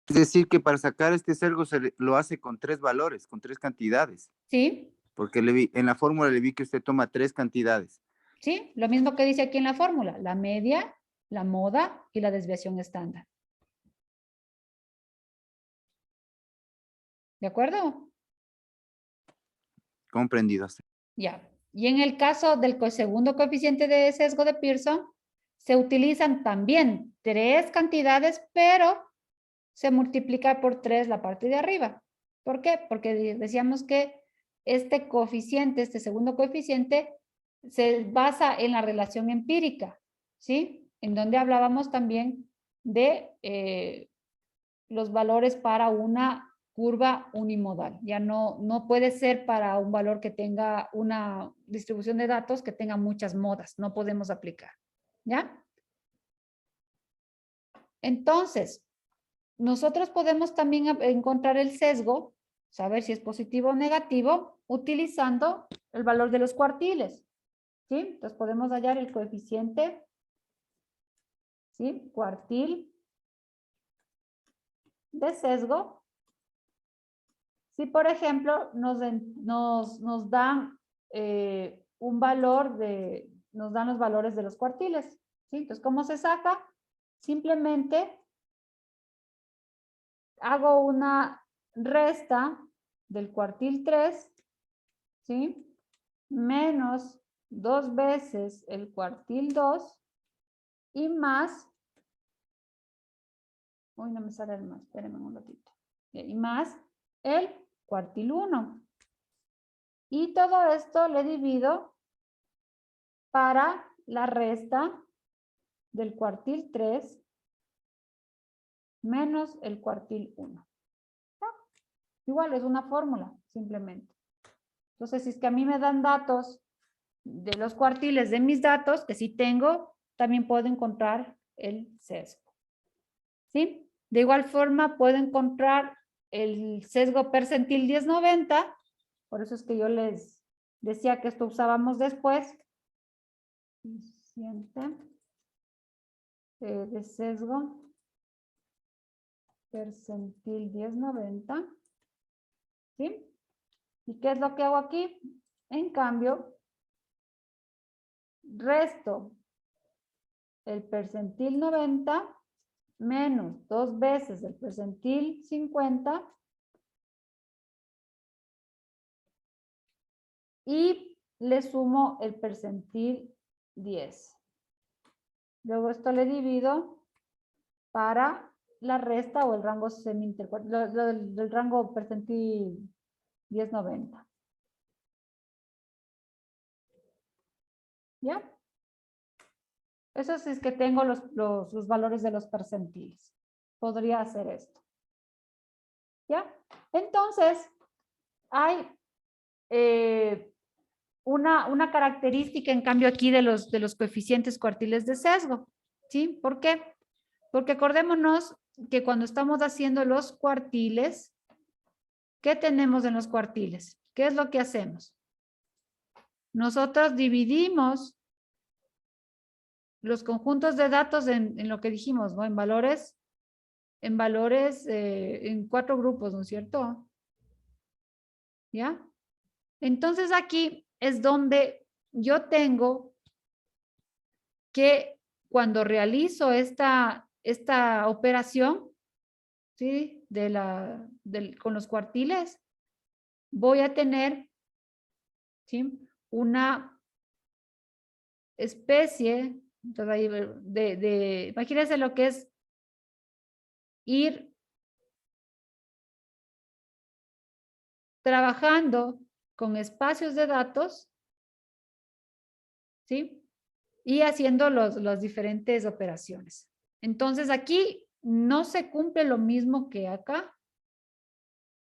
I: Es decir, que para sacar este sesgo lo hace con 3 valores, con 3 cantidades.
A: Sí,
I: Porque en la fórmula le vi que usted toma 3 cantidades.
A: sí, lo mismo que dice aquí en la fórmula, la media, la moda y la desviación estándar. ¿De acuerdo?
I: Comprendido.
A: Ya. Y en el caso del segundo coeficiente de sesgo de Pearson, se utilizan también 3 cantidades, pero se multiplica por 3 la parte de arriba. ¿Por qué? Porque decíamos que este coeficiente, este segundo coeficiente, se basa en la relación empírica, ¿sí? En donde hablábamos también de los valores para una curva unimodal. Ya no puede ser para un valor que tenga una distribución de datos que tenga muchas modas. No podemos aplicar. ¿Ya? Entonces, nosotros podemos también encontrar el sesgo, saber si es positivo o negativo, utilizando el valor de los cuartiles. ¿Sí? Entonces podemos hallar el coeficiente, ¿sí? Cuartil de sesgo. Si, por ejemplo, nos dan un valor nos dan los valores de los cuartiles, ¿sí? Entonces, ¿cómo se saca? Simplemente hago una resta del cuartil 3, ¿sí? Menos 2 veces el cuartil 2 y más, uy, no me sale el más, espérenme un ratito, y más el cuartil 1. Y todo esto le divido para la resta del cuartil 3 menos el cuartil 1. ¿No? Igual es una fórmula, simplemente. Entonces, si es que a mí me dan datos de los cuartiles de mis datos, que sí tengo, también puedo encontrar el sesgo. ¿Sí? De igual forma, puedo encontrar el sesgo percentil 1090, por eso es que yo les decía que esto usábamos después. Coeficiente de sesgo percentil 1090. ¿Sí? ¿Y qué es lo que hago aquí? En cambio, resto el percentil 90 menos 2 veces el percentil 50 y le sumo el percentil 10. Luego esto le divido para la resta o el rango semi-intercuartil, del rango percentil 1090. ¿Ya? Eso sí es que tengo los valores de los percentiles. Podría hacer esto. ¿Ya? Entonces, hay una característica, en cambio, aquí de los coeficientes cuartiles de sesgo. ¿Sí? ¿Por qué? Porque acordémonos que cuando estamos haciendo los cuartiles, ¿qué tenemos en los cuartiles? ¿qué es lo que hacemos? Nosotros dividimos los conjuntos de datos en lo que dijimos, ¿no? En valores, en 4 grupos, ¿no es cierto? ¿Ya? Entonces aquí es donde yo tengo que cuando realizo esta operación, ¿sí? Con los cuartiles, voy a tener, ¿sí? Una especie entonces, ahí imagínense lo que es ir trabajando con espacios de datos, ¿sí? Y haciendo las diferentes operaciones. Entonces aquí no se cumple lo mismo que acá,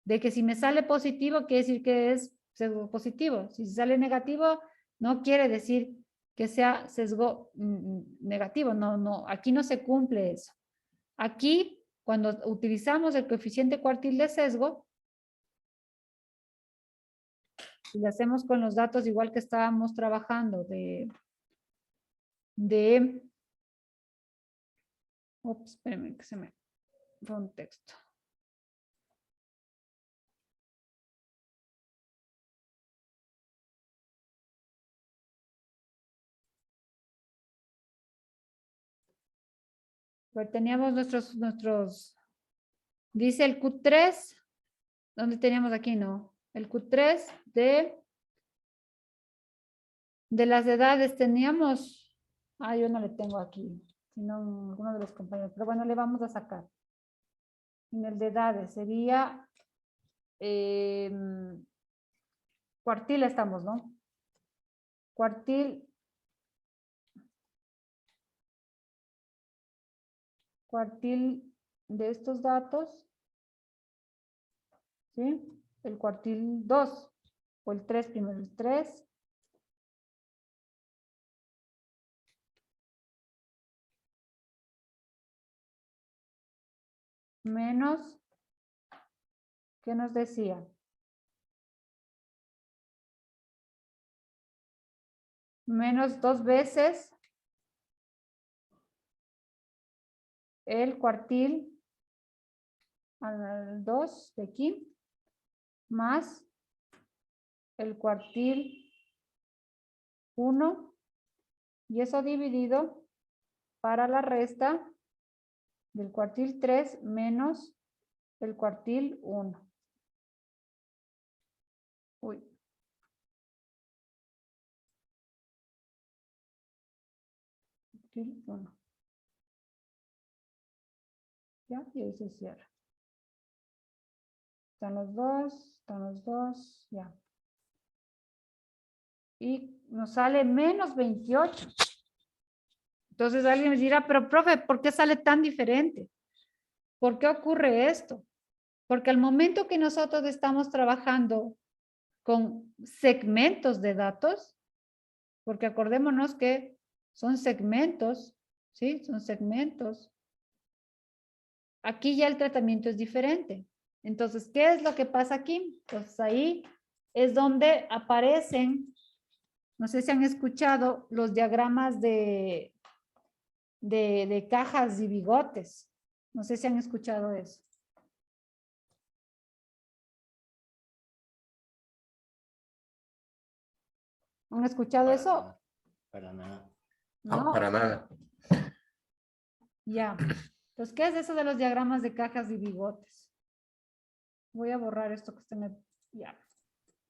A: de que si me sale positivo quiere decir que es sesgo positivo. Si sale negativo, no quiere decir que sea sesgo negativo. No, aquí no se cumple eso. Aquí, cuando utilizamos el coeficiente cuartil de sesgo, y lo hacemos con los datos igual que estábamos trabajando ups, espérenme que se me fue un texto. Pero teníamos dice el Q3, ¿dónde teníamos aquí? No, el Q3 de las edades teníamos, yo no le tengo aquí, sino alguno de los compañeros, pero bueno, le vamos a sacar. En el de edades sería cuartil estamos, ¿no? Cuartil de estos datos, ¿sí? El cuartil 2 o el 3 primero, el 3. Menos, ¿qué nos decía? Menos 2 veces el cuartil al 2 de aquí, más el cuartil 1, y eso dividido para la resta del cuartil 3 menos el cuartil 1. Uy. Cuartil 1. Ya, y ahí se cierra. Están los dos, ya. Y nos sale menos 28. Entonces alguien me dirá, pero profe, ¿por qué sale tan diferente? ¿Por qué ocurre esto? Porque al momento que nosotros estamos trabajando con segmentos de datos, porque acordémonos que son segmentos, ¿sí? Son segmentos. Aquí ya el tratamiento es diferente. Entonces, ¿qué es lo que pasa aquí? Pues ahí es donde aparecen, no sé si han escuchado los diagramas de cajas y bigotes. No sé si han escuchado eso. ¿Han escuchado eso?
D: Para nada.
F: No, para nada.
A: Ya. Entonces, ¿qué es eso de los diagramas de cajas y bigotes? Voy a borrar esto que se me... Ya.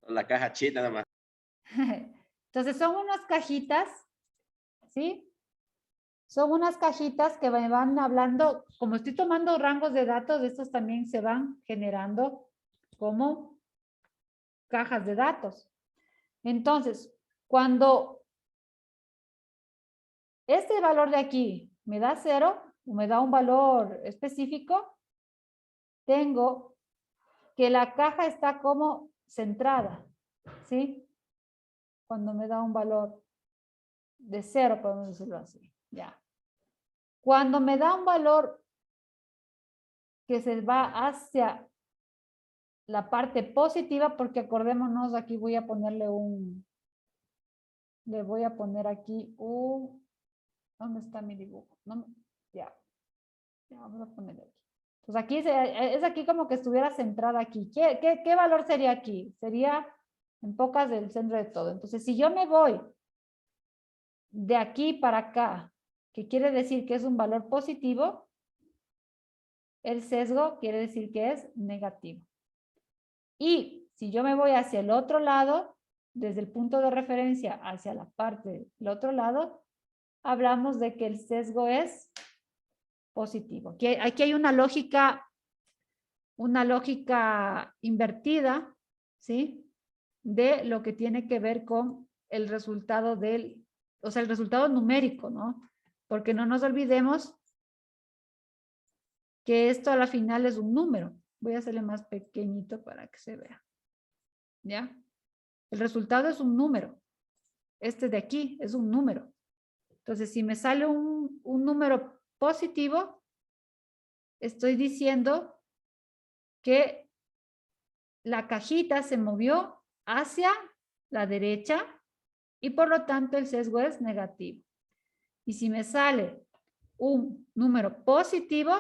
H: La caja chita nada más.
A: Entonces, son unas cajitas, ¿sí? Son unas cajitas que me van hablando, como estoy tomando rangos de datos, estos también se van generando como cajas de datos. Entonces, cuando este valor de aquí me da 0, o me da un valor específico, tengo que la caja está como centrada, ¿sí? Cuando me da un valor de 0, podemos decirlo así, ya. Cuando me da un valor que se va hacia la parte positiva, porque acordémonos, aquí voy a ponerle le voy a poner aquí ¿dónde está mi dibujo? No, ya, vamos a ponerle aquí. Pues aquí es aquí como que estuviera centrada aquí. ¿Qué valor sería aquí? Sería en pocas del centro de todo. Entonces, si yo me voy de aquí para acá, que quiere decir que es un valor positivo, el sesgo quiere decir que es negativo. Y si yo me voy hacia el otro lado, desde el punto de referencia hacia la parte del otro lado, hablamos de que el sesgo es positivo. Aquí hay una lógica invertida, ¿sí? De lo que tiene que ver con el resultado el resultado numérico, ¿no? Porque no nos olvidemos que esto a la final es un número. Voy a hacerle más pequeñito para que se vea. ¿Ya? El resultado es un número. Este de aquí es un número. Entonces, si me sale un número positivo, estoy diciendo que la cajita se movió hacia la derecha y por lo tanto el sesgo es negativo. Y si me sale un número positivo,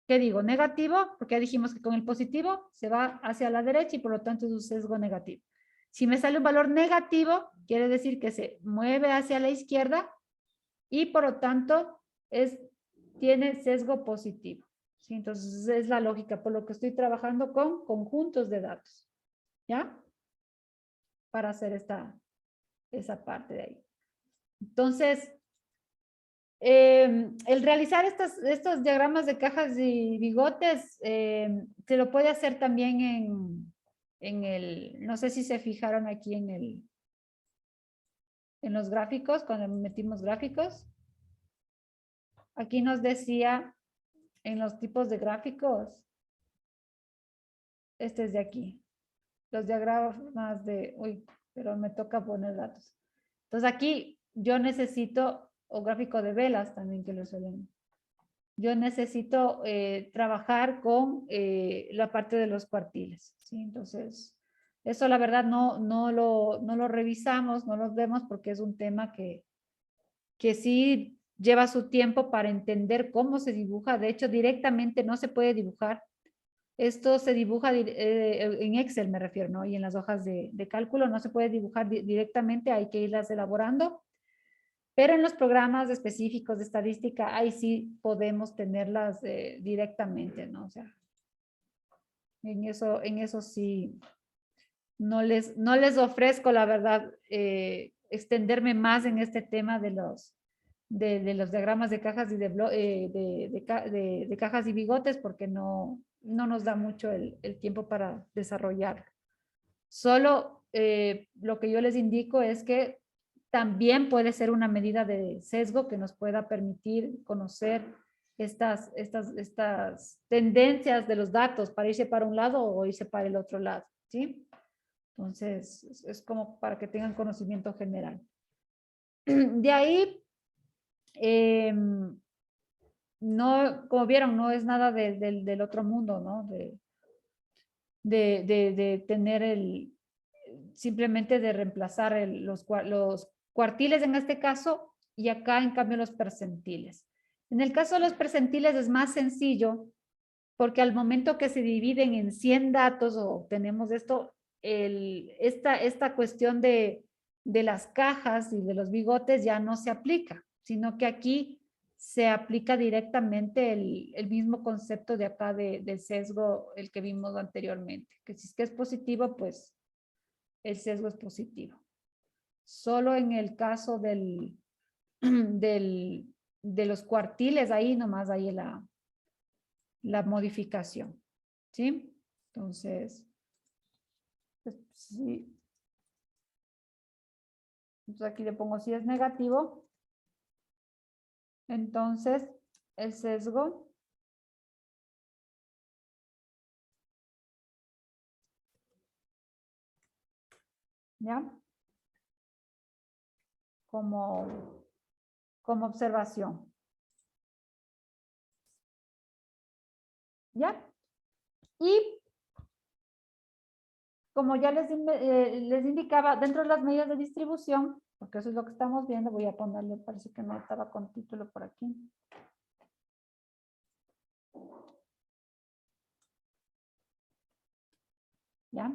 A: ¿qué digo? Negativo, porque ya dijimos que con el positivo se va hacia la derecha y por lo tanto es un sesgo negativo. Si me sale un valor negativo, quiere decir que se mueve hacia la izquierda y por lo tanto tiene sesgo positivo. ¿Sí? Entonces es la lógica por lo que estoy trabajando con conjuntos de datos. ¿Ya? Para hacer esa parte de ahí. Entonces, el realizar estos diagramas de cajas y bigotes se lo puede hacer también no sé si se fijaron aquí en los gráficos, cuando metimos gráficos. Aquí nos decía en los tipos de gráficos, este es de aquí, los diagramas pero me toca poner datos. Entonces aquí yo necesito, o gráfico de velas también que lo suelen. Yo necesito trabajar con la parte de los cuartiles, ¿sí? Entonces, eso la verdad no lo revisamos, no lo vemos porque es un tema que sí lleva su tiempo para entender cómo se dibuja. De hecho, directamente no se puede dibujar. Esto se dibuja en Excel, me refiero, ¿no? Y en las hojas de cálculo no se puede dibujar directamente, hay que irlas elaborando. Pero en los programas específicos de estadística, ahí sí podemos tenerlas directamente, ¿no? O sea, en eso sí, no les ofrezco, la verdad, extenderme más en este tema de los diagramas de cajas y de cajas y bigotes, porque no nos da mucho el tiempo para desarrollarlo. Solo lo que yo les indico es que también puede ser una medida de sesgo que nos pueda permitir conocer estas tendencias de los datos para irse para un lado o irse para el otro lado, ¿sí? Entonces, es como para que tengan conocimiento general. De ahí, no, como vieron, no es nada del otro mundo, ¿no? De tener simplemente de reemplazar los cuartiles en este caso, y acá en cambio los percentiles. En el caso de los percentiles es más sencillo, porque al momento que se dividen en 100 datos o obtenemos esto, esta cuestión de las cajas y de los bigotes ya no se aplica, sino que aquí se aplica directamente el mismo concepto de acá del sesgo, el que vimos anteriormente, que si es que es positivo, pues el sesgo es positivo. Solo en el caso de los cuartiles, ahí nomás hay la modificación, ¿sí? Entonces, pues, sí. Entonces aquí le pongo si es negativo, entonces el sesgo ¿ya? Como observación. ¿Ya? Y como ya les indicaba, dentro de las medidas de distribución, porque eso es lo que estamos viendo, voy a ponerle, parece que no estaba con título por aquí. ¿Ya?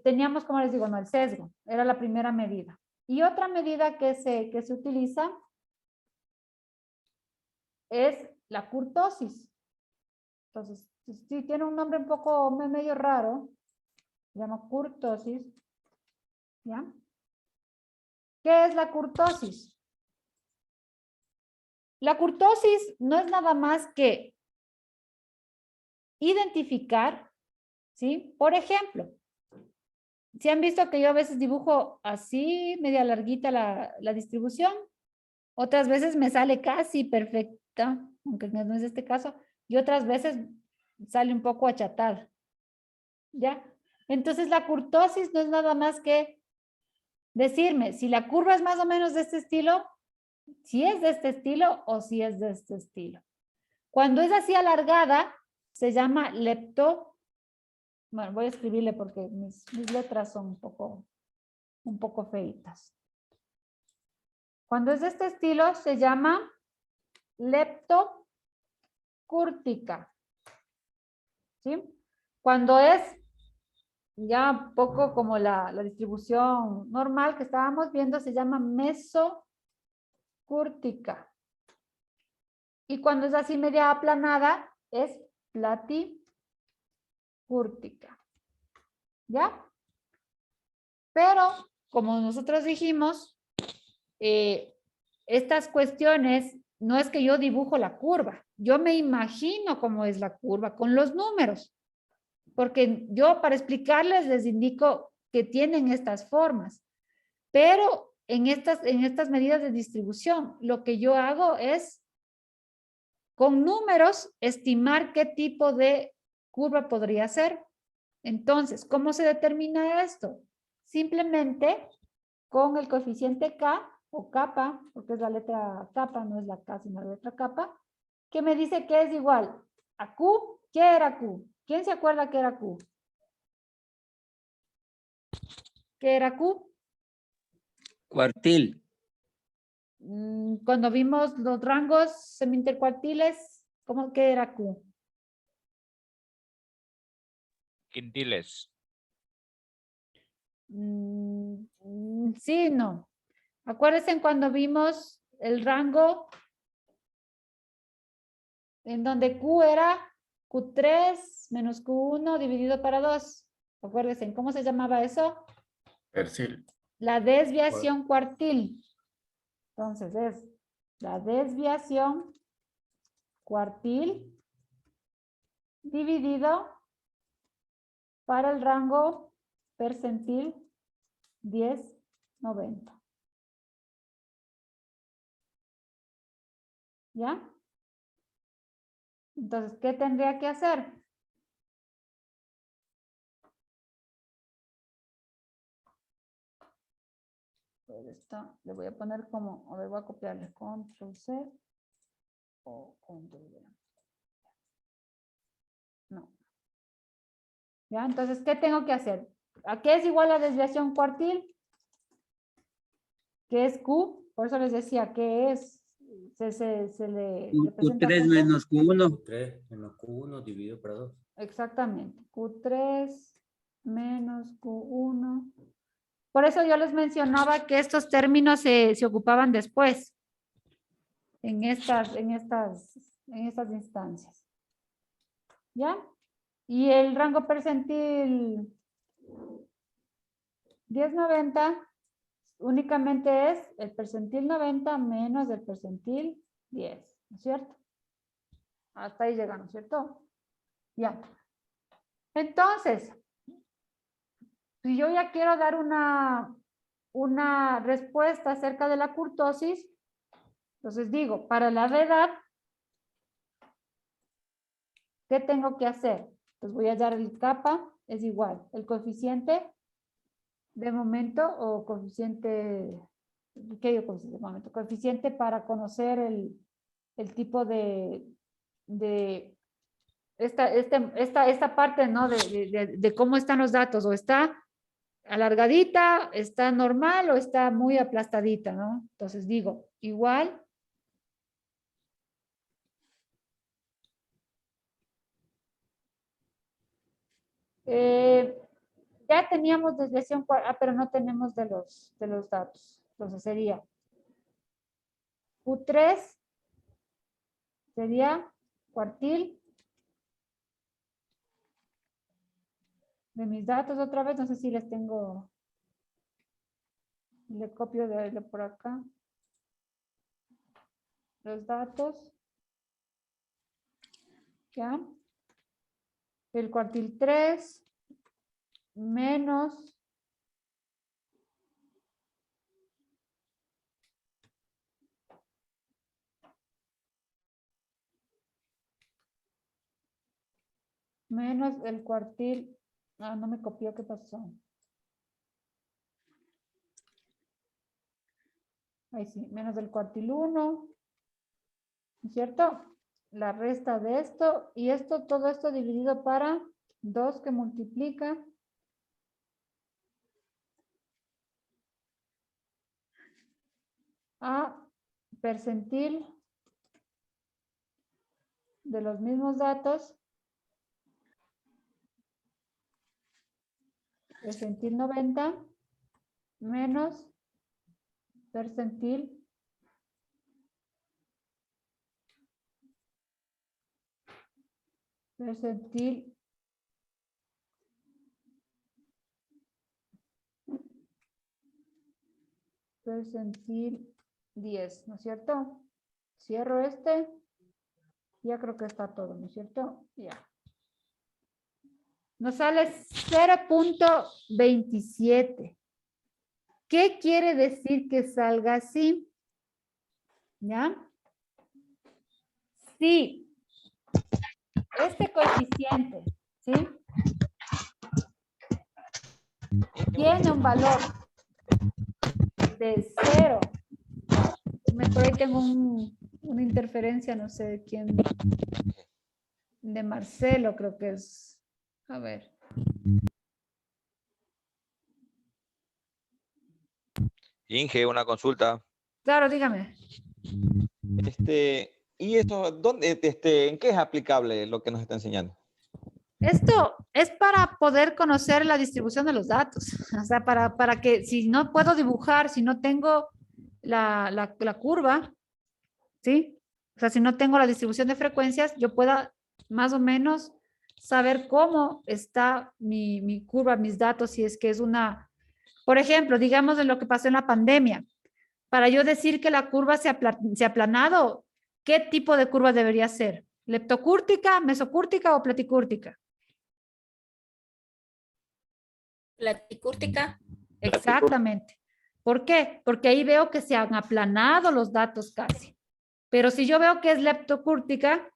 A: Teníamos, como les digo, no, el sesgo, era la primera medida. Y otra medida que se utiliza es la kurtosis. Entonces, sí tiene un nombre un poco medio raro, se llama kurtosis. ¿Ya? ¿Qué es la kurtosis? La kurtosis no es nada más que identificar, ¿sí? Por ejemplo, si han visto que yo a veces dibujo así, media larguita la distribución, otras veces me sale casi perfecta, aunque no es este caso, y otras veces sale un poco achatada. ¿Ya? Entonces la kurtosis no es nada más que decirme si la curva es más o menos de este estilo, si es de este estilo o si es de este estilo. Cuando es así alargada, se llama lepto. Bueno, voy a escribirle porque mis letras son un poco feitas. Cuando es de este estilo, se llama leptocúrtica. ¿Sí? Cuando es ya un poco como la distribución normal que estábamos viendo, se llama mesocúrtica. Y cuando es así media aplanada, es platicúrtica. ¿Ya? Pero, como nosotros dijimos, estas cuestiones no es que yo dibujo la curva, yo me imagino cómo es la curva con los números, porque yo para explicarles les indico que tienen estas formas, pero en estas medidas de distribución, lo que yo hago es con números estimar qué tipo de curva podría ser. Entonces, ¿cómo se determina esto? Simplemente con el coeficiente K o kappa, porque es la letra kappa, no es la K, sino la letra kappa, que me dice que es igual a Q. ¿Qué era Q? ¿Quién se acuerda que era Q? ¿Qué era Q?
C: Cuartil.
A: Cuando vimos los rangos semi-intercuartiles, ¿cómo que era Q?
J: Quintiles.
A: Sí, no. Acuérdense cuando vimos el rango en donde Q era Q3 menos Q1 dividido para 2. Acuérdense, ¿cómo se llamaba eso?
F: Percil.
A: La desviación cuartil. Entonces es la desviación cuartil dividido para el rango percentil 10-90. ¿Ya? Entonces, ¿qué tendría que hacer? Pues esto le voy a poner como, a ver, voy a copiarle control C o control V. No. ¿Ya? Entonces, ¿qué tengo que hacer? ¿A qué es igual la desviación cuartil? ¿Qué es Q? Por eso les decía, ¿qué es? Se le representa
C: Q3
A: con Q.
C: menos Q1.
D: 3 menos Q1 dividido por 2.
A: Exactamente. Q3 menos Q1. Por eso yo les mencionaba que estos términos se ocupaban después. En estas instancias. ¿Ya? Y el rango percentil 10-90 únicamente es el percentil 90 menos el percentil 10, ¿no es cierto? Hasta ahí llegamos, ¿no es cierto? Ya. Entonces, si yo ya quiero dar una respuesta acerca de la kurtosis, entonces digo, para la edad, ¿qué tengo que hacer? Pues voy a hallar el kappa, es igual, el coeficiente de momento o coeficiente, ¿qué digo coeficiente de momento? Coeficiente para conocer el tipo de esta parte, ¿no? De cómo están los datos, o está alargadita, está normal o está muy aplastadita, ¿no? Entonces digo, igual. Ya teníamos desviación, pero no tenemos de los datos. Entonces sería Q3 sería cuartil de mis datos otra vez. No sé si les tengo, le copio de por acá los datos. ¿Ya? El cuartil 3 menos el cuartil. Ah, no me copió, ¿qué pasó? Ahí sí, menos el cuartil 1, ¿no es cierto? La resta de esto, y esto, todo esto dividido para 2 que multiplica a percentil de los mismos datos, percentil 90 menos percentil 10, ¿no es cierto? Cierro este. Ya creo que está todo, ¿no es cierto? Ya. Nos sale 0.27. ¿Qué quiere decir que salga así? ¿Ya? Sí. Este coeficiente, ¿sí? Tiene un valor de 0. Por ahí tengo una interferencia, no sé de quién. De Marcelo, creo que es. A ver.
B: Inge, una consulta.
A: Claro, dígame.
B: ¿Y esto, dónde, en qué es aplicable lo que nos está enseñando?
A: Esto es para poder conocer la distribución de los datos. O sea, para que si no puedo dibujar, si no tengo la curva, ¿sí? O sea, si no tengo la distribución de frecuencias, yo pueda más o menos saber cómo está mi curva, mis datos, si es que es una, por ejemplo, digamos de lo que pasó en la pandemia. Para yo decir que la curva se ha aplanado, ¿qué tipo de curva debería ser? ¿Leptocúrtica, mesocúrtica o platicúrtica?
G: Platicúrtica.
A: Exactamente. ¿Por qué? Porque ahí veo que se han aplanado los datos casi. Pero si yo veo que es leptocúrtica,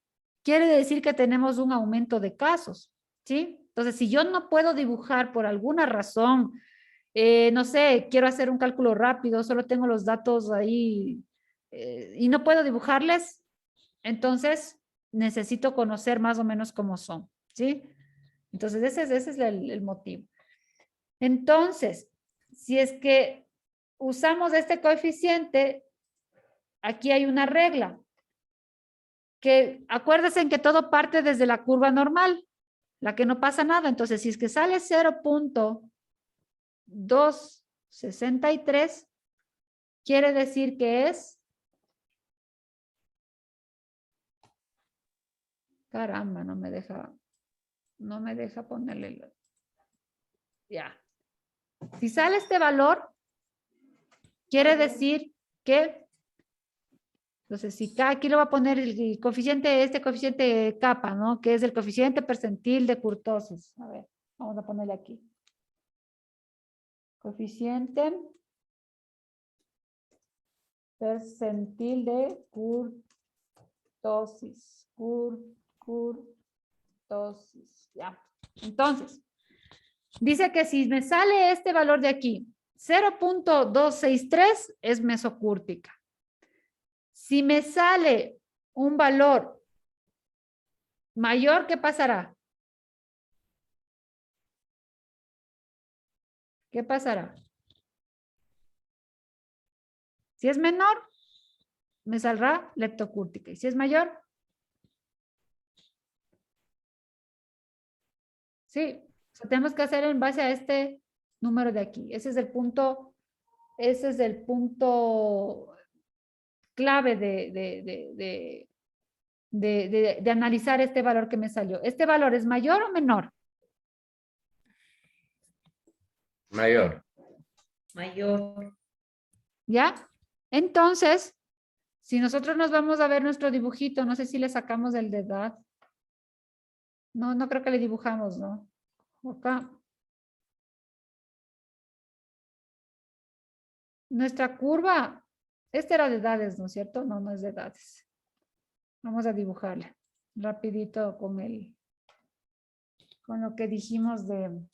A: quiere decir que tenemos un aumento de casos, ¿sí? Entonces, si yo no puedo dibujar por alguna razón, no sé, quiero hacer un cálculo rápido, solo tengo los datos ahí y no puedo dibujarles, entonces necesito conocer más o menos cómo son, ¿sí? Entonces, ese es el motivo. Entonces, si es que usamos este coeficiente, aquí hay una regla, que acuérdense que todo parte desde la curva normal, la que no pasa nada. Entonces, si es que sale 0.263, quiere decir que es, caramba, no me deja ponerle, ya. Si sale este valor, quiere decir que, entonces si aquí le voy a poner el coeficiente, este coeficiente kappa, ¿no? Que es el coeficiente percentil de kurtosis. A ver, vamos a ponerle aquí. Coeficiente percentil de kurtosis. Kurtosis, ya. Entonces, dice que si me sale este valor de aquí, 0.263 es mesocúrtica. Si me sale un valor mayor, ¿qué pasará? ¿Qué pasará? Si es menor, me saldrá leptocúrtica. Y si es mayor, sí, o sea, tenemos que hacer en base a este número de aquí. Ese es el punto clave de analizar este valor que me salió. ¿Este valor es mayor o menor?
F: Mayor.
G: Mayor.
A: ¿Ya? Entonces, si nosotros nos vamos a ver nuestro dibujito, no sé si le sacamos el de edad. No, no creo que le dibujamos, ¿no? Acá. Nuestra curva, esta era de edades, ¿no es cierto? No, no es de edades. Vamos a dibujarla rapidito con lo que dijimos de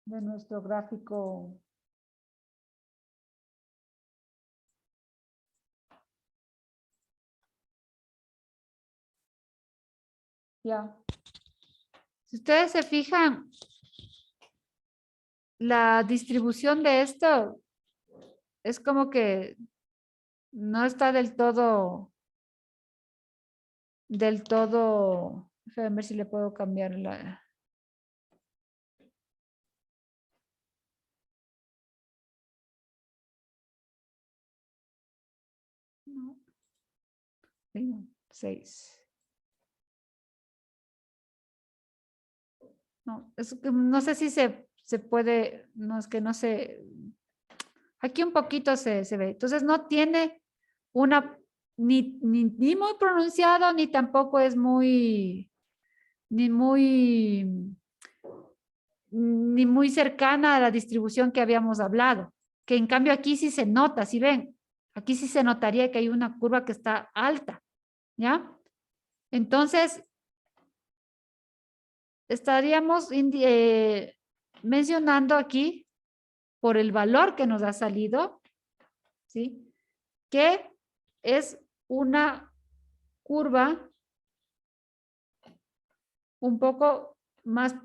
A: nuestro gráfico. Ya. Si ustedes se fijan, la distribución de esto es como que no está del todo, déjame ver si le puedo cambiar la. No. 6. No, es que no sé si se puede, no es que no sé. Aquí un poquito se ve. Entonces no tiene una, ni muy pronunciado, ni tampoco es ni muy cercana a la distribución que habíamos hablado. Que en cambio aquí sí se nota, si ven, aquí sí se notaría que hay una curva que está alta, ¿ya? Entonces, estaríamos mencionando aquí, por el valor que nos ha salido, ¿sí? Que es una curva un poco más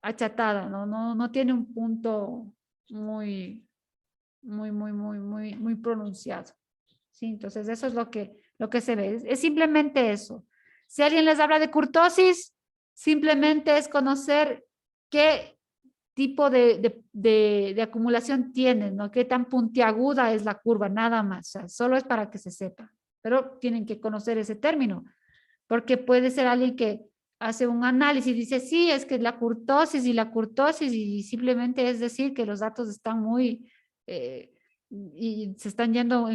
A: achatada, no tiene un punto muy pronunciado. ¿Sí? Entonces, eso es lo que se ve. Es simplemente eso. Si alguien les habla de kurtosis, simplemente es conocer qué tipo de acumulación tienen, ¿no? Qué tan puntiaguda es la curva, nada más. O sea, solo es para que se sepa. Pero tienen que conocer ese término, porque puede ser alguien que hace un análisis y dice, sí, es que la kurtosis y simplemente es decir que los datos están muy, y se están yendo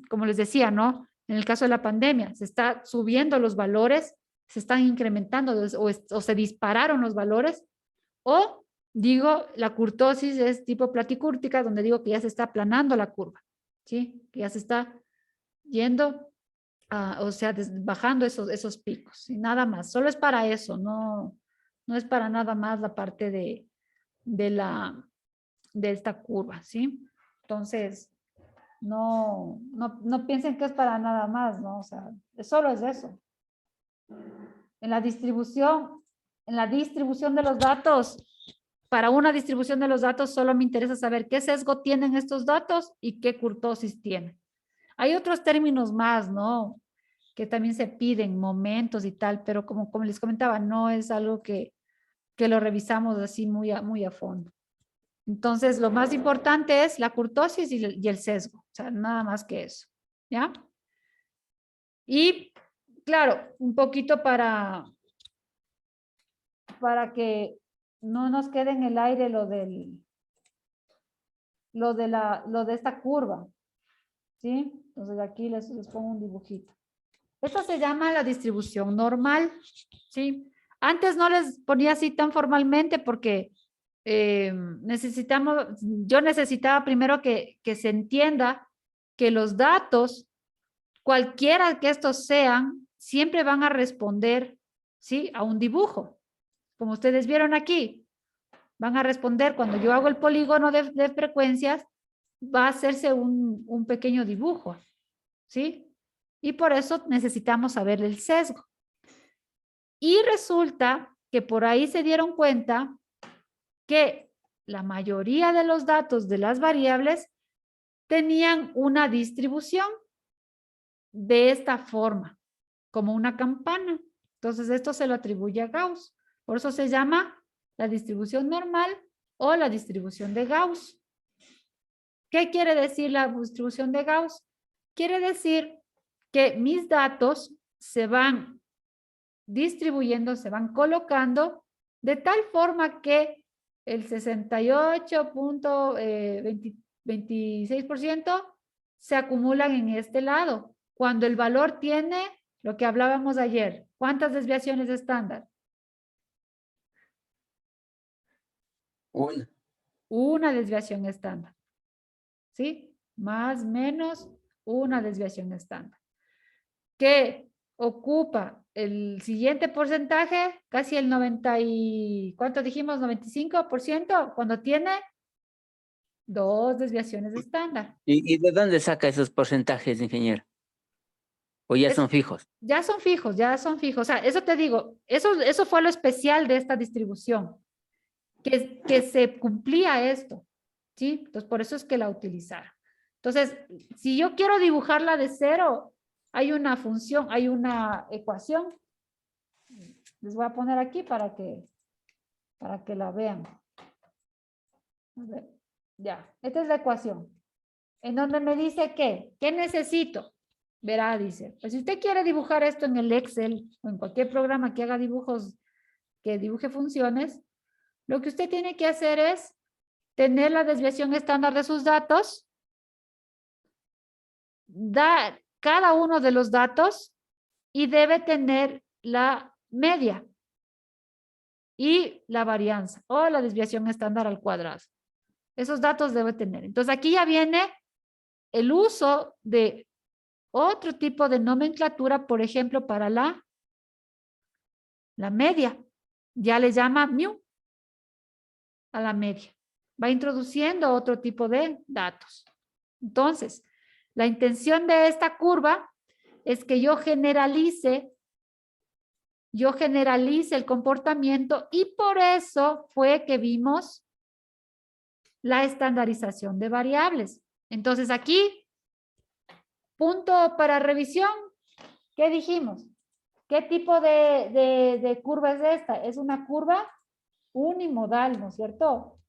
A: como les decía, ¿no? En el caso de la pandemia, se está subiendo los valores, se están incrementando o se dispararon los valores, o digo, la kurtosis es tipo platicúrtica, donde digo que ya se está aplanando la curva, ¿sí? Que ya se está yendo, o sea, bajando esos picos, y nada más. Solo es para eso, no es para nada más la parte de esta curva, ¿sí? Entonces, no piensen que es para nada más, ¿no? O sea, solo es eso. En la distribución de los datos, para una distribución de los datos solo me interesa saber qué sesgo tienen estos datos y qué kurtosis tienen. Hay otros términos más, ¿no? Que también se piden, momentos y tal, pero como les comentaba, no es algo que lo revisamos así muy a fondo. Entonces, lo más importante es la kurtosis y el sesgo, o sea, nada más que eso, ¿ya? Y, claro, un poquito para que no nos quede en el aire lo de esta curva, ¿sí? Entonces, aquí les pongo un dibujito. Esto se llama la distribución normal, ¿sí? Antes no les ponía así tan formalmente porque yo necesitaba primero que se entienda que los datos, cualquiera que estos sean, siempre van a responder, ¿sí? A un dibujo. Como ustedes vieron aquí, van a responder cuando yo hago el polígono de frecuencias, va a hacerse un pequeño dibujo, ¿sí? Y por eso necesitamos saber el sesgo. Y resulta que por ahí se dieron cuenta que la mayoría de los datos de las variables tenían una distribución de esta forma, como una campana. Entonces, esto se lo atribuye a Gauss. Por eso se llama la distribución normal o la distribución de Gauss. ¿Qué quiere decir la distribución de Gauss? Quiere decir que mis datos se van distribuyendo, se van colocando de tal forma que el 68.26% se acumulan en este lado. Cuando el valor tiene lo que hablábamos ayer, ¿cuántas desviaciones estándar? Una desviación estándar. ¿Sí? Más, menos, una desviación estándar. ¿Qué ocupa el siguiente porcentaje? Casi el 90 y... ¿Cuánto dijimos? 95%, cuando tiene 2 desviaciones estándar.
C: ¿Y de dónde saca esos porcentajes, ingeniero? ¿O ya son fijos?
A: Ya son fijos, ya son fijos. O sea, eso te digo, eso fue lo especial de esta distribución, que se cumplía esto, ¿sí? Entonces, por eso es que la utilizaron. Entonces, si yo quiero dibujarla de cero, hay una función, hay una ecuación. Les voy a poner aquí para que la vean. A ver, ya, esta es la ecuación. En donde me dice ¿qué necesito? Verá, dice, pues si usted quiere dibujar esto en el Excel o en cualquier programa que haga dibujos, que dibuje funciones, lo que usted tiene que hacer es tener la desviación estándar de sus datos, dar cada uno de los datos y debe tener la media y la varianza o la desviación estándar al cuadrado. Esos datos debe tener. Entonces aquí ya viene el uso de otro tipo de nomenclatura, por ejemplo, para la media. Ya le llama mu a la media. Va introduciendo otro tipo de datos. Entonces, la intención de esta curva es que yo generalice el comportamiento y por eso fue que vimos la estandarización de variables. Entonces aquí, punto para revisión, ¿qué dijimos? ¿Qué tipo de curva es esta? Es una curva unimodal, ¿no es cierto?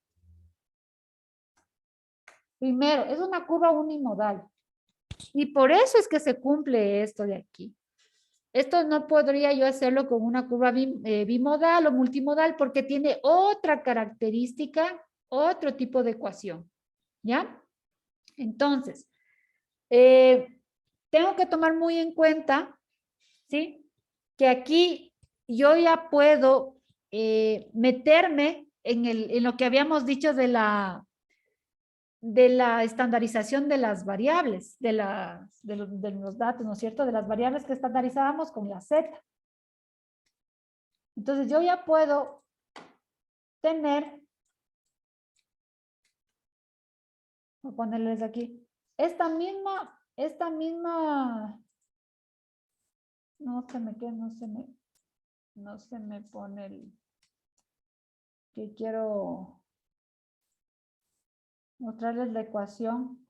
A: Primero, es una curva unimodal. Y por eso es que se cumple esto de aquí. Esto no podría yo hacerlo con una curva bimodal o multimodal porque tiene otra característica, otro tipo de ecuación. ¿Ya? Entonces, tengo que tomar muy en cuenta, ¿sí? Que aquí yo ya puedo meterme en lo que habíamos dicho de la estandarización de las variables, de los datos, ¿no es cierto? De las variables que estandarizábamos con la Z. Entonces yo ya puedo tener, voy a ponerles aquí, esta misma, no se me pone el, que quiero mostrarles la ecuación.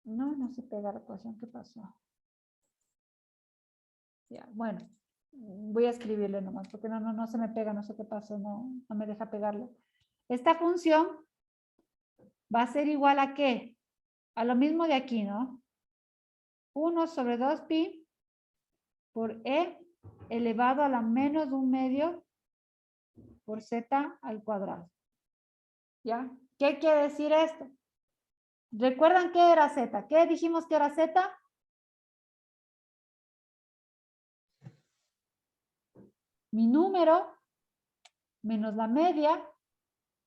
A: No se pega la ecuación. ¿Qué pasó? Ya, bueno, voy a escribirle nomás, porque no se me pega, no sé qué pasó, no me deja pegarlo. Esta función va a ser igual a ¿qué? A lo mismo de aquí, ¿no? 1 sobre 2pi por e elevado a la menos 1/2 por z al cuadrado. ¿Ya? ¿Qué quiere decir esto? ¿Recuerdan qué era z? ¿Qué dijimos que era z? Mi número menos la media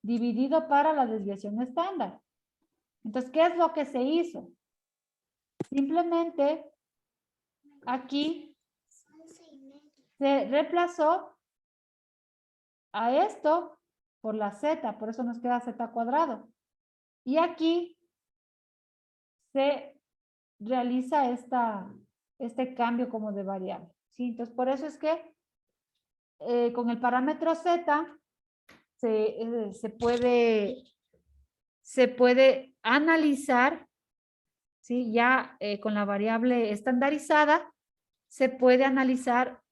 A: dividido para la desviación estándar. Entonces, ¿qué es lo que se hizo? Simplemente aquí se reemplazó a esto por la z, por eso nos queda z cuadrado. Y aquí se realiza este cambio como de variable, ¿sí? Entonces, por eso es que con el parámetro z se puede analizar, ¿sí? Ya con la variable estandarizada, se puede analizar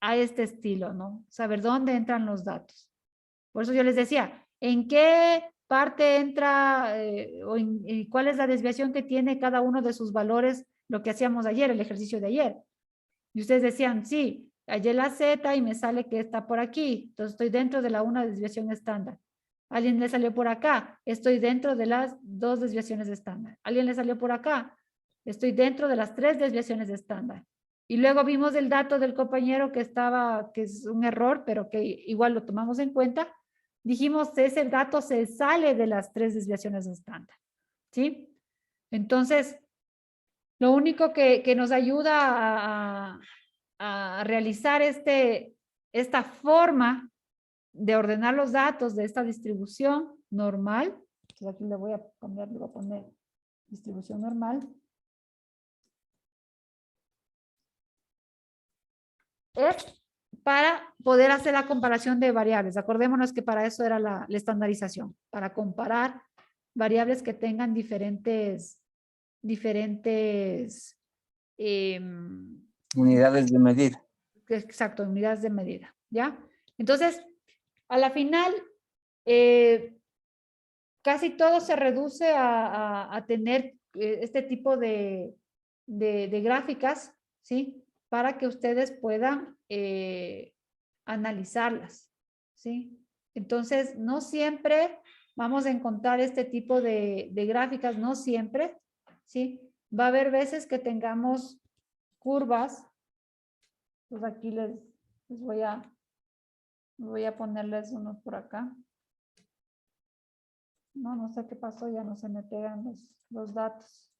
A: a este estilo, ¿no? Saber dónde entran los datos. Por eso yo les decía, ¿en qué parte entra y cuál es la desviación que tiene cada uno de sus valores, lo que hacíamos ayer, el ejercicio de ayer? Y ustedes decían, sí, hallé la z y me sale que está por aquí, entonces estoy dentro de la una desviación estándar. Alguien le salió por acá, estoy dentro de las 2 desviaciones estándar. Alguien le salió por acá, estoy dentro de las 3 desviaciones estándar. Y luego vimos el dato del compañero que es un error, pero que igual lo tomamos en cuenta. Dijimos, ese dato se sale de las 3 desviaciones estándar, ¿sí? Entonces, lo único que nos ayuda a realizar esta forma de ordenar los datos de esta distribución normal, entonces aquí le voy a cambiar, le voy a poner distribución normal, es para poder hacer la comparación de variables. Acordémonos que para eso era la estandarización, para comparar variables que tengan diferentes
C: Unidades de medir.
A: exacto, unidades de medida, ¿ya? Entonces, a la final, casi todo se reduce a tener este tipo de gráficas, ¿sí? Para que ustedes puedan analizarlas, ¿sí? Entonces, no siempre vamos a encontrar este tipo de gráficas, no siempre, ¿sí? Va a haber veces que tengamos curvas. Pues aquí les voy a ponerles uno por acá. No sé qué pasó, ya no se me pegan los datos.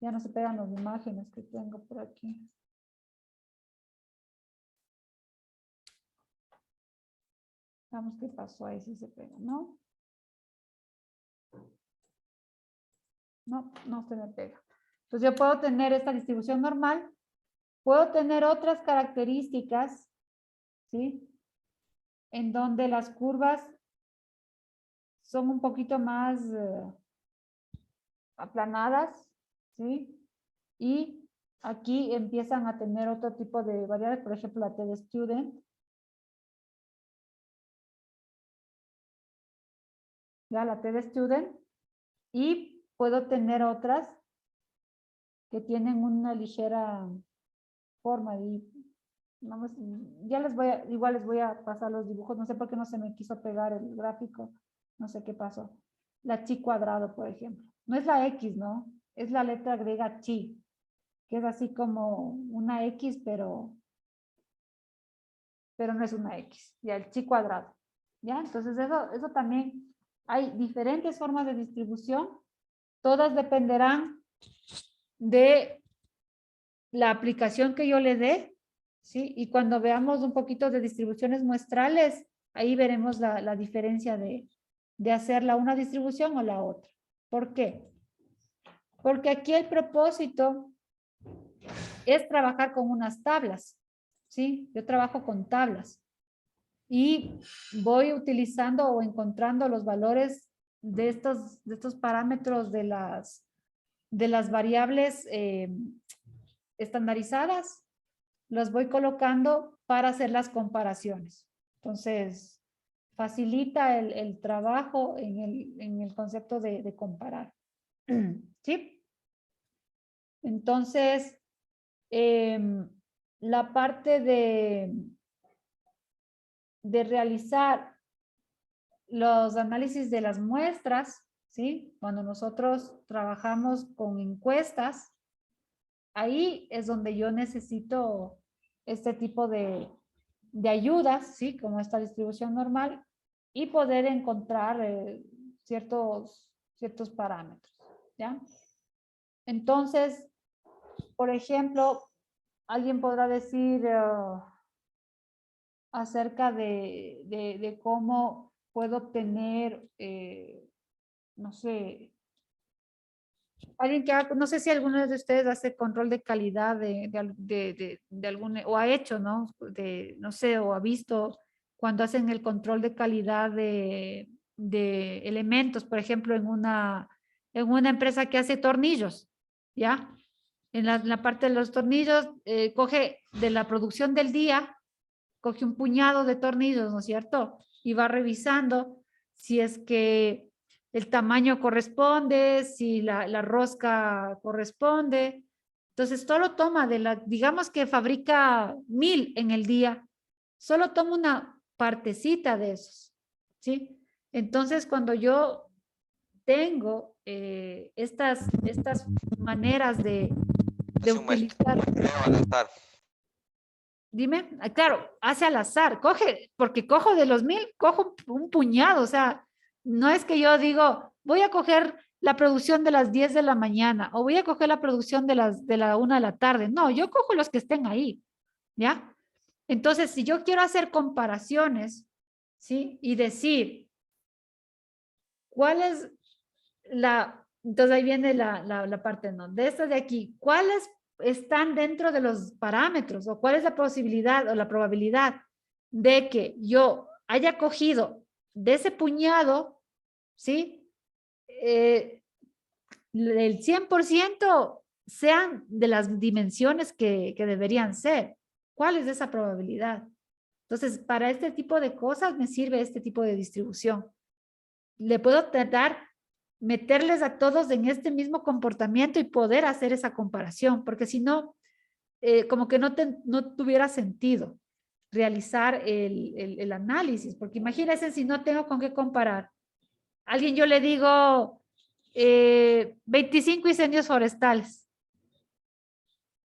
A: Ya no se pegan las imágenes que tengo por aquí. Vamos qué pasó ahí, si se pega, ¿no? No se me pega. Entonces yo puedo tener esta distribución normal. Puedo tener otras características, ¿sí? En donde las curvas son un poquito más aplanadas, ¿sí? Y aquí empiezan a tener otro tipo de variables, por ejemplo, la T de student. Ya la T de student. Y puedo tener otras que tienen una ligera forma y vamos, ya igual les voy a pasar los dibujos, no sé por qué no se me quiso pegar el gráfico, no sé qué pasó. La chi cuadrado, por ejemplo. No es la X, ¿no? Es la letra griega chi, que es así como una X, pero no es una X, ya el chi cuadrado. ¿Ya? Entonces eso también, hay diferentes formas de distribución, todas dependerán de la aplicación que yo le dé, ¿sí? Y cuando veamos un poquito de distribuciones muestrales, ahí veremos la diferencia de hacerla una distribución o la otra. ¿Por qué? Porque aquí el propósito es trabajar con unas tablas, ¿sí? Yo trabajo con tablas y voy utilizando o encontrando los valores de estos parámetros de las variables estandarizadas, los voy colocando para hacer las comparaciones. Entonces, facilita el trabajo en el concepto de comparar. ¿Sí? Entonces, la parte de realizar los análisis de las muestras, ¿sí? Cuando nosotros trabajamos con encuestas, ahí es donde yo necesito este tipo de ayudas, ¿sí? Como esta distribución normal y poder encontrar ciertos parámetros, ¿ya? Entonces, por ejemplo, alguien podrá decir, acerca de cómo puedo obtener, no sé, alguien que haga, no sé si alguno de ustedes hace control de calidad de algún, o ha hecho, ¿no? No sé, o ha visto cuando hacen el control de calidad de elementos, por ejemplo, en una empresa que hace tornillos, ¿ya? En la parte de los tornillos, coge de la producción del día, coge un puñado de tornillos, ¿no es cierto? Y va revisando si es que el tamaño corresponde, si la rosca corresponde. Entonces, solo toma digamos que fabrica 1000 en el día, solo toma una partecita de esos, ¿sí? Entonces, cuando yo tengo estas maneras de utilizar. Dime, claro, hace al azar, porque cojo de los 1000, cojo un puñado, o sea, no es que yo digo, voy a coger la producción de las 10 de la mañana o voy a coger la producción de la 1 de la tarde, no, yo cojo los que estén ahí, ¿ya? Entonces, si yo quiero hacer comparaciones, ¿sí? Y decir, ¿cuál es entonces ahí viene la parte, ¿no? De esta de aquí, ¿cuáles están dentro de los parámetros o cuál es la posibilidad o la probabilidad de que yo haya cogido de ese puñado, ¿sí? El 100% sean de las dimensiones que deberían ser. ¿Cuál es esa probabilidad? Entonces, para este tipo de cosas me sirve este tipo de distribución. Le puedo meterles a todos en este mismo comportamiento y poder hacer esa comparación, porque si no, como que no tuviera sentido realizar el análisis, porque imagínense si no tengo con qué comparar. Alguien yo le digo 25 incendios forestales.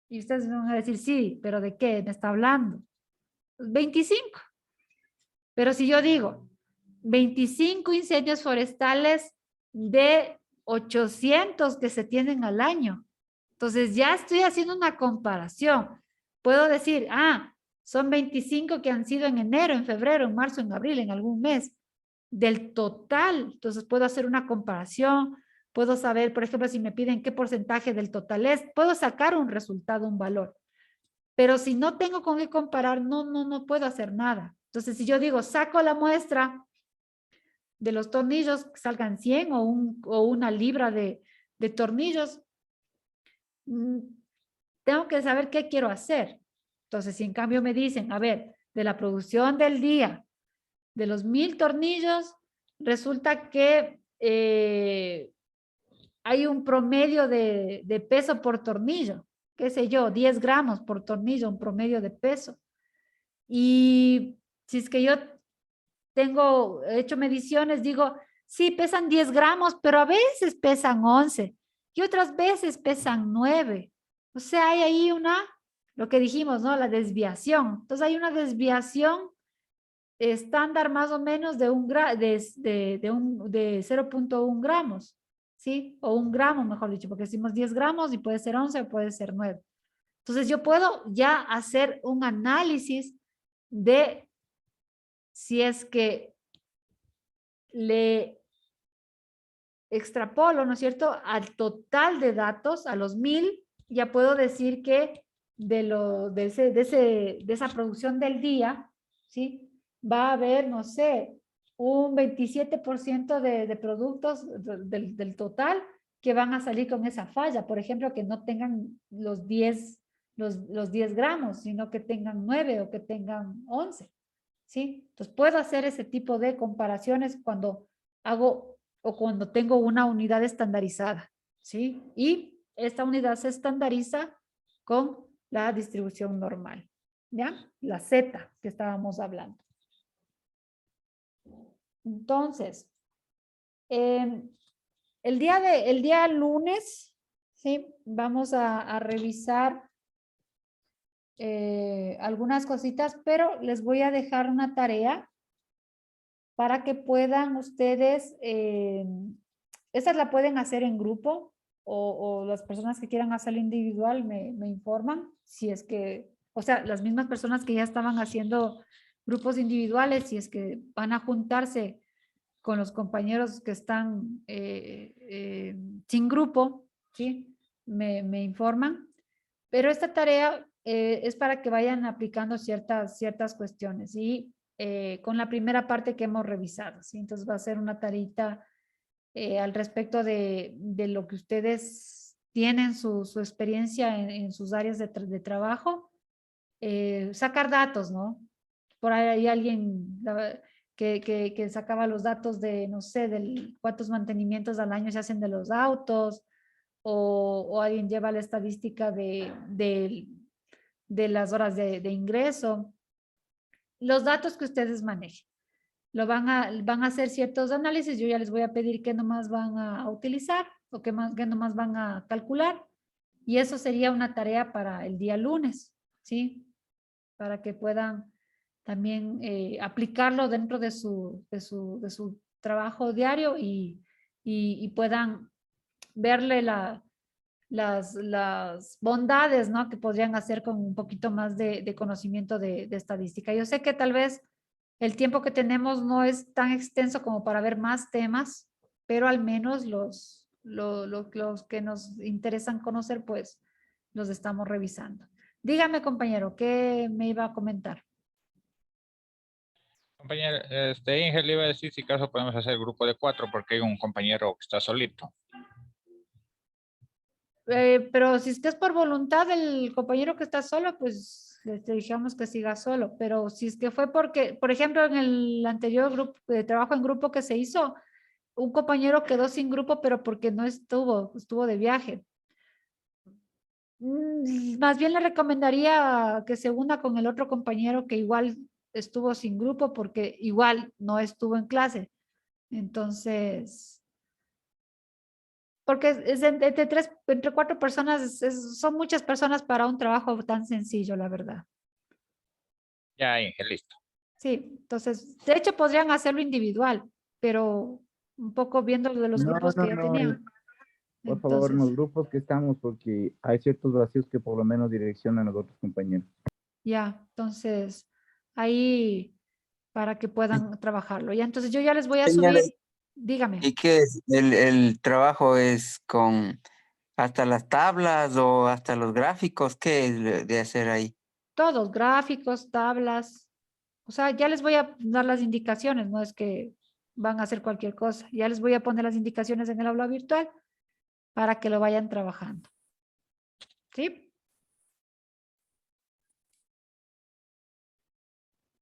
A: Y ustedes me van a decir, sí, pero ¿de qué me está hablando? 25. Pero si yo digo 25 incendios forestales de 800 que se tienen al año. Entonces ya estoy haciendo una comparación. Puedo decir, son 25 que han sido en enero, en febrero, en marzo, en abril, en algún mes. Del total, entonces puedo hacer una comparación, puedo saber, por ejemplo, si me piden qué porcentaje del total es, puedo sacar un resultado, un valor. Pero si no tengo con qué comparar, no puedo hacer nada. Entonces, si yo digo, saco la muestra de los tornillos, que salgan 100 o una libra de tornillos, tengo que saber qué quiero hacer. Entonces, si en cambio me dicen, a ver, de la producción del día, de los 1000 tornillos, resulta que hay un promedio de peso por tornillo, qué sé yo, 10 gramos por tornillo, un promedio de peso. Y si es que yo he hecho mediciones, digo, sí, pesan 10 gramos, pero a veces pesan 11 y otras veces pesan 9. O sea, hay ahí lo que dijimos, ¿no? La desviación. Entonces hay una desviación estándar más o menos de 0.1 gramos, ¿sí? O 1 gramo, mejor dicho, porque decimos 10 gramos y puede ser 11 o puede ser 9. Entonces yo puedo ya hacer un análisis de si es que le extrapolo, ¿no es cierto?, al total de datos, a los 1000, ya puedo decir que de esa producción del día, ¿sí?, va a haber, no sé, un 27% de productos del total que van a salir con esa falla. Por ejemplo, que no tengan los 10 gramos, sino que tengan 9 o que tengan 11. ¿Sí? Entonces puedo hacer ese tipo de comparaciones cuando hago o cuando tengo una unidad estandarizada, ¿sí? Y esta unidad se estandariza con la distribución normal, ¿ya? La Z que estábamos hablando. Entonces, el día lunes, ¿sí? Vamos a revisar algunas cositas, pero les voy a dejar una tarea para que puedan ustedes, esas la pueden hacer en grupo o las personas que quieran hacerlo individual me informan si es que, o sea, las mismas personas que ya estaban haciendo grupos individuales, si es que van a juntarse con los compañeros que están sin grupo, ¿sí? Me informan. Pero esta tarea es para que vayan aplicando ciertas cuestiones y con la primera parte que hemos revisado, ¿sí? Entonces va a ser una tareita al respecto de lo que ustedes tienen, su experiencia en sus áreas de trabajo, sacar datos, ¿no? Por ahí hay alguien que sacaba los datos de, no sé, de cuántos mantenimientos al año se hacen de los autos, o alguien lleva la estadística de las horas de ingreso. Los datos que ustedes manejen. Van a hacer ciertos análisis, yo ya les voy a pedir qué nomás van a utilizar o qué nomás van a calcular. Y eso sería una tarea para el día lunes, ¿sí? Para que puedan también aplicarlo dentro de su trabajo diario y puedan verle las bondades, ¿no? Que podrían hacer con un poquito más de conocimiento de estadística. Yo sé que tal vez el tiempo que tenemos no es tan extenso como para ver más temas, pero al menos los que nos interesan conocer, pues los estamos revisando. Dígame, compañero, ¿qué me iba a comentar?
J: Compañero, Ingel le iba a decir si acaso podemos hacer grupo de 4 porque hay un compañero que está solito.
A: Pero si es que es por voluntad del compañero que está solo, pues le dijimos que siga solo. Pero si es que fue porque, por ejemplo, en el anterior grupo de trabajo en grupo que se hizo, un compañero quedó sin grupo, pero porque no estuvo de viaje. Más bien le recomendaría que se una con el otro compañero que igual estuvo sin grupo porque igual no estuvo en clase. Entonces, porque es entre 4 personas, son muchas personas para un trabajo tan sencillo, la verdad.
J: Ya, Ingel, listo.
A: Sí, entonces, de hecho podrían hacerlo individual, pero un poco viendo lo de los grupos que ya tenían.
I: Por favor, en
A: Entonces,
I: los grupos que estamos, porque hay ciertos vacíos que por lo menos direccionan a los otros compañeros.
A: ya, entonces, ahí para que puedan trabajarlo. Ya, entonces yo ya les voy a
C: Señora,
A: subir, dígame.
C: ¿y qué es? ¿El trabajo es con hasta las tablas o hasta los gráficos? ¿Qué es de hacer ahí?
A: Todos, gráficos, tablas. O sea, ya les voy a dar las indicaciones, no es que van a hacer cualquier cosa. Ya les voy a poner las indicaciones en el aula virtual para que lo vayan trabajando. ¿Sí?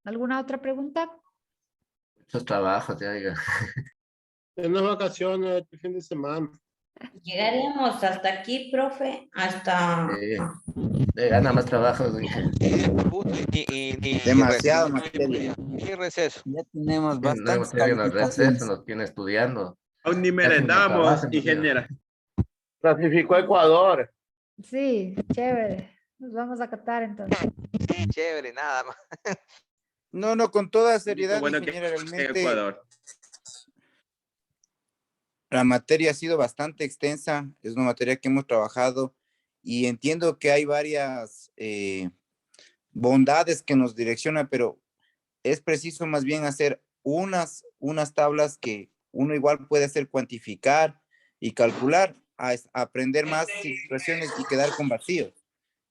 A: ¿Alguna otra pregunta?
F: Esos trabajos, ya diga.
H: En las vacaciones, el fin de semana.
K: Llegaríamos hasta aquí, profe, hasta...
F: Gana más trabajos.
I: Demasiado materia.
B: ¿Qué receso?
C: Ya tenemos
F: No hemos
C: bastantes
F: tenido los recesos,
C: calificaciones.
F: nos tiene estudiando.
H: Aún ni
F: Casi
H: merendamos,
F: no trabajan,
H: ingeniera. Clasificó Ecuador.
A: Sí, chévere. Nos vamos a catar entonces.
B: Sí, chévere, nada más.
I: No, con toda seriedad,
H: Bueno, que
I: ingeniera, realmente
H: Ecuador.
I: la materia ha sido bastante extensa, es una materia que hemos trabajado y entiendo que hay varias bondades que nos direccionan, pero es preciso más bien hacer unas tablas que uno igual puede hacer cuantificar y calcular, a aprender más situaciones y quedar con vacíos,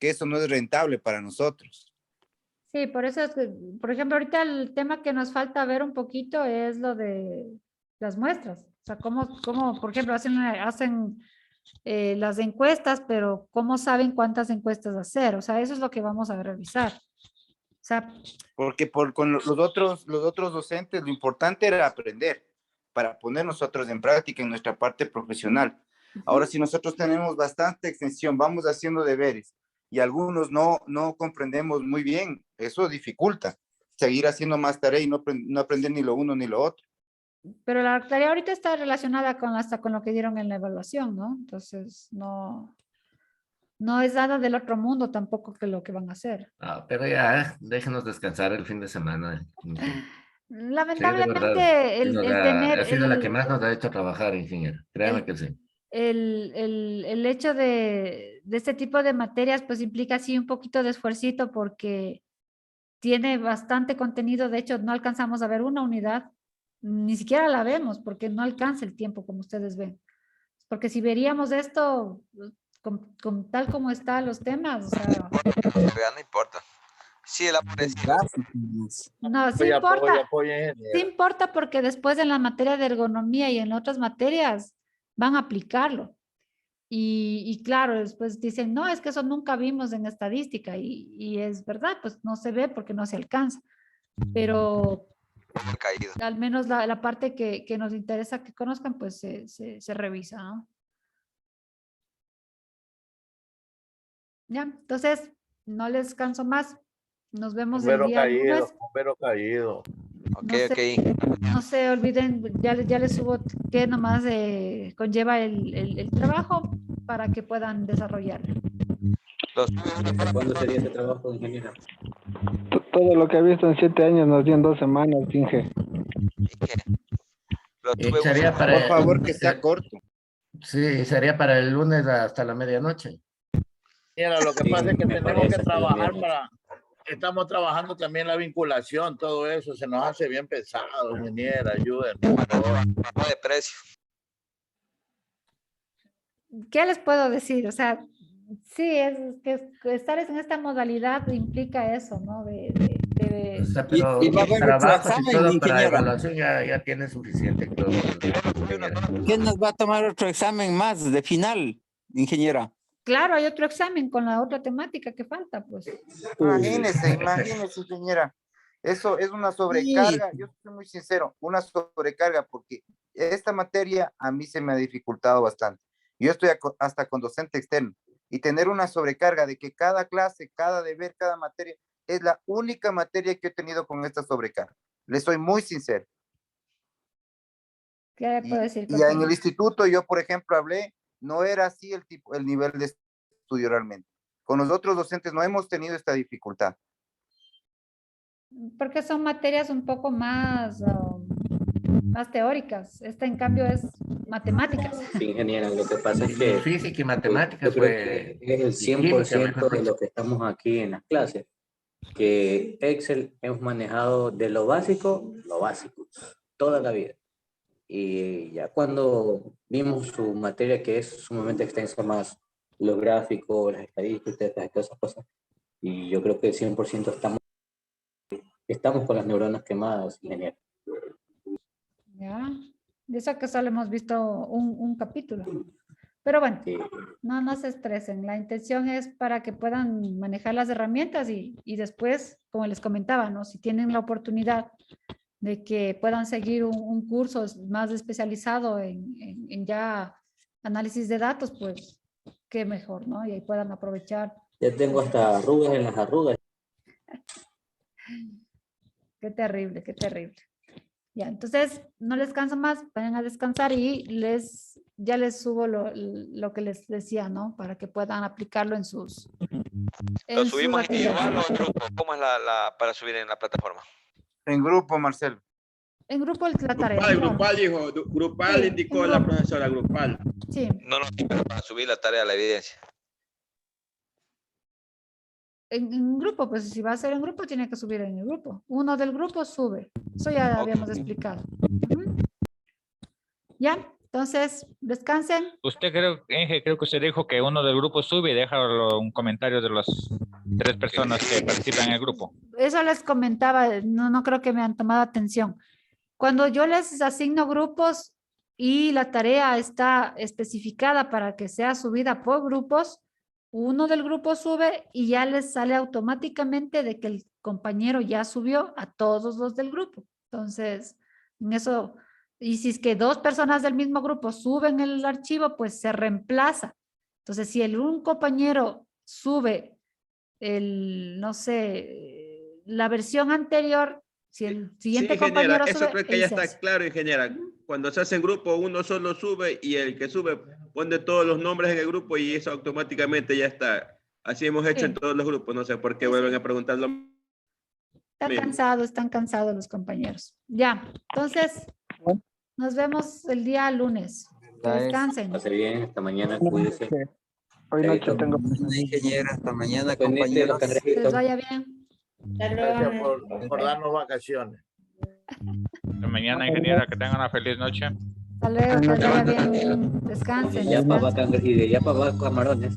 I: que eso no es rentable para nosotros.
A: Sí, por eso es que, por ejemplo, ahorita el tema que nos falta ver un poquito es lo de las muestras. O sea, cómo por ejemplo, hacen las encuestas, pero ¿cómo saben cuántas encuestas hacer? O sea, eso es lo que vamos a revisar. O sea,
I: Porque con los otros docentes lo importante era aprender para poner nosotros en práctica en nuestra parte profesional. Ahora, si nosotros tenemos bastante extensión, vamos haciendo deberes y algunos no comprendemos muy bien, eso dificulta seguir haciendo más tarea y no aprender ni lo uno ni lo otro.
A: pero la tarea ahorita está relacionada hasta con lo que dieron en la evaluación, ¿no? Entonces, no es nada del otro mundo tampoco que lo que van a hacer.
F: Pero ya, déjenos descansar el fin de semana. Sí, de verdad.
A: Lamentablemente,
F: Sí,
A: el tener
F: ha sido la que más nos ha hecho trabajar, ingeniero. Créame que sí.
A: el hecho de este tipo de materias, pues implica sí un poquito de esfuercito porque tiene bastante contenido. De hecho, no alcanzamos a ver una unidad, ni siquiera la vemos porque no alcanza el tiempo como ustedes ven. Porque si veríamos esto con tal como están los temas, o sea,
B: No importa. Sí, él aparece.
A: no, sí importa. Sí importa porque después en la materia de ergonomía y en otras materias van a aplicarlo. Y claro, después dicen, no, es que eso nunca vimos en estadística y es verdad, pues no se ve porque no se alcanza. Pero al menos la parte que nos interesa que conozcan, pues se revisa, ¿no? Ya, entonces, no les canso más. Nos vemos el día lunes.
H: Bombero caído.
B: Ok,
A: No se olviden, ya les subo que nomás conlleva el trabajo para que puedan desarrollarlo.
D: ¿Cuándo sería ese trabajo, ingeniero?
L: Todo lo que he visto en 7 años nos dio en 2 semanas, Inge.
F: Sería para
I: Por favor, que sea corto.
F: Sí, sería para el lunes hasta la medianoche.
H: Mira, lo que
D: Sí,
H: pasa es que
D: me
H: tenemos
D: parece
H: que
D: que
H: trabajar
D: lo
H: para... Estamos trabajando también la vinculación, todo eso. Se nos hace bien pesado, ingeniera, ayúdenos.
B: No de precio.
A: ¿Qué les puedo decir? O sea, sí, es que estar en esta modalidad implica eso, ¿no?
F: O sea, pero
C: y va a haber otro
F: trabajos y
C: examen,
F: todo para
C: ingeniera.
F: evaluación ya tiene suficiente, creo.
C: ¿Quién nos va a tomar otro examen más de final, ingeniera?
A: Claro, hay otro examen con la otra temática que falta, pues.
I: Imagínese, ingeniera. Eso es una sobrecarga. Yo soy muy sincero, una sobrecarga, porque esta materia a mí se me ha dificultado bastante. Yo estoy hasta con docente externo y tener una sobrecarga de que cada clase, cada deber, cada materia es la única materia que he tenido con esta sobrecarga. Le soy muy sincero.
A: ¿Qué puedo decir?
I: Y en el instituto yo, por ejemplo, hablé, no era así el nivel de estudio realmente. Con los otros docentes no hemos tenido esta dificultad.
A: Porque son materias un poco más teóricas. Esta, en cambio, es matemáticas.
D: Sí, ingeniera, lo que pasa es que...
F: Física y matemáticas,
D: yo creo que es el 100% de lo que estamos aquí en las clases. Que Excel hemos manejado de lo básico, toda la vida. Y ya cuando vimos su materia, que es sumamente extensa, más los gráficos, las estadísticas, todas esas cosas, y yo creo que 100% estamos con las neuronas quemadas, ingeniero.
A: Ya, de eso que solo hemos visto un capítulo. Pero bueno, no se estresen. La intención es para que puedan manejar las herramientas y después, como les comentaba, ¿no? Si tienen la oportunidad de que puedan seguir un curso más especializado en ya análisis de datos, pues qué mejor, ¿no? Y ahí puedan aprovechar.
D: Ya tengo hasta arrugas en las arrugas.
A: Qué terrible, qué terrible. Ya, entonces no les canso más, vayan a descansar y ya les subo lo que les decía, ¿no? Para que puedan aplicarlo en sus...
B: ¿Lo subimos individual o en grupo? ¿Cómo es para subir en la plataforma?
I: En grupo, Marcelo.
A: En grupo la tarea.
H: Grupal, dijo. Grupal, sí, indicó la profesora, grupal.
A: Sí.
B: No, pero para subir la tarea, la evidencia.
A: En grupo, pues si va a ser en grupo, tiene que subir en el grupo. Uno del grupo sube. Eso ya habíamos explicado. Ya, entonces, descansen.
J: Usted creo que usted dijo que uno del grupo sube y deja un comentario de las 3 personas que participan en el grupo.
A: Eso les comentaba, no creo que me han tomado atención. Cuando yo les asigno grupos y la tarea está especificada para que sea subida por grupos, uno del grupo sube y ya les sale automáticamente de que el compañero ya subió a todos los del grupo. Entonces, en eso, y si es que 2 personas del mismo grupo suben el archivo, pues se reemplaza. Entonces, si un compañero sube no sé, la versión anterior, si el siguiente compañero sube,
M: eso creo que ya está claro, ingeniera. Cuando se hace en grupo, uno solo sube y el que sube pone todos los nombres en el grupo y eso automáticamente ya está. Así hemos hecho en todos los grupos. No sé por qué vuelven a preguntarlo.
A: Están cansados los compañeros. Ya, entonces, nos vemos el día lunes. Descansen.
D: Pase bien, hasta mañana, cuídense.
L: Hoy noche tengo...
C: Ingeniera, hasta mañana,
D: compañeros.
A: Que les vaya bien.
H: Gracias por darnos vacaciones.
J: Hasta mañana, ingeniera, que tengan una feliz noche.
A: Hasta luego, que les vaya bien. Descansen.
D: Y de Yapa va camarones.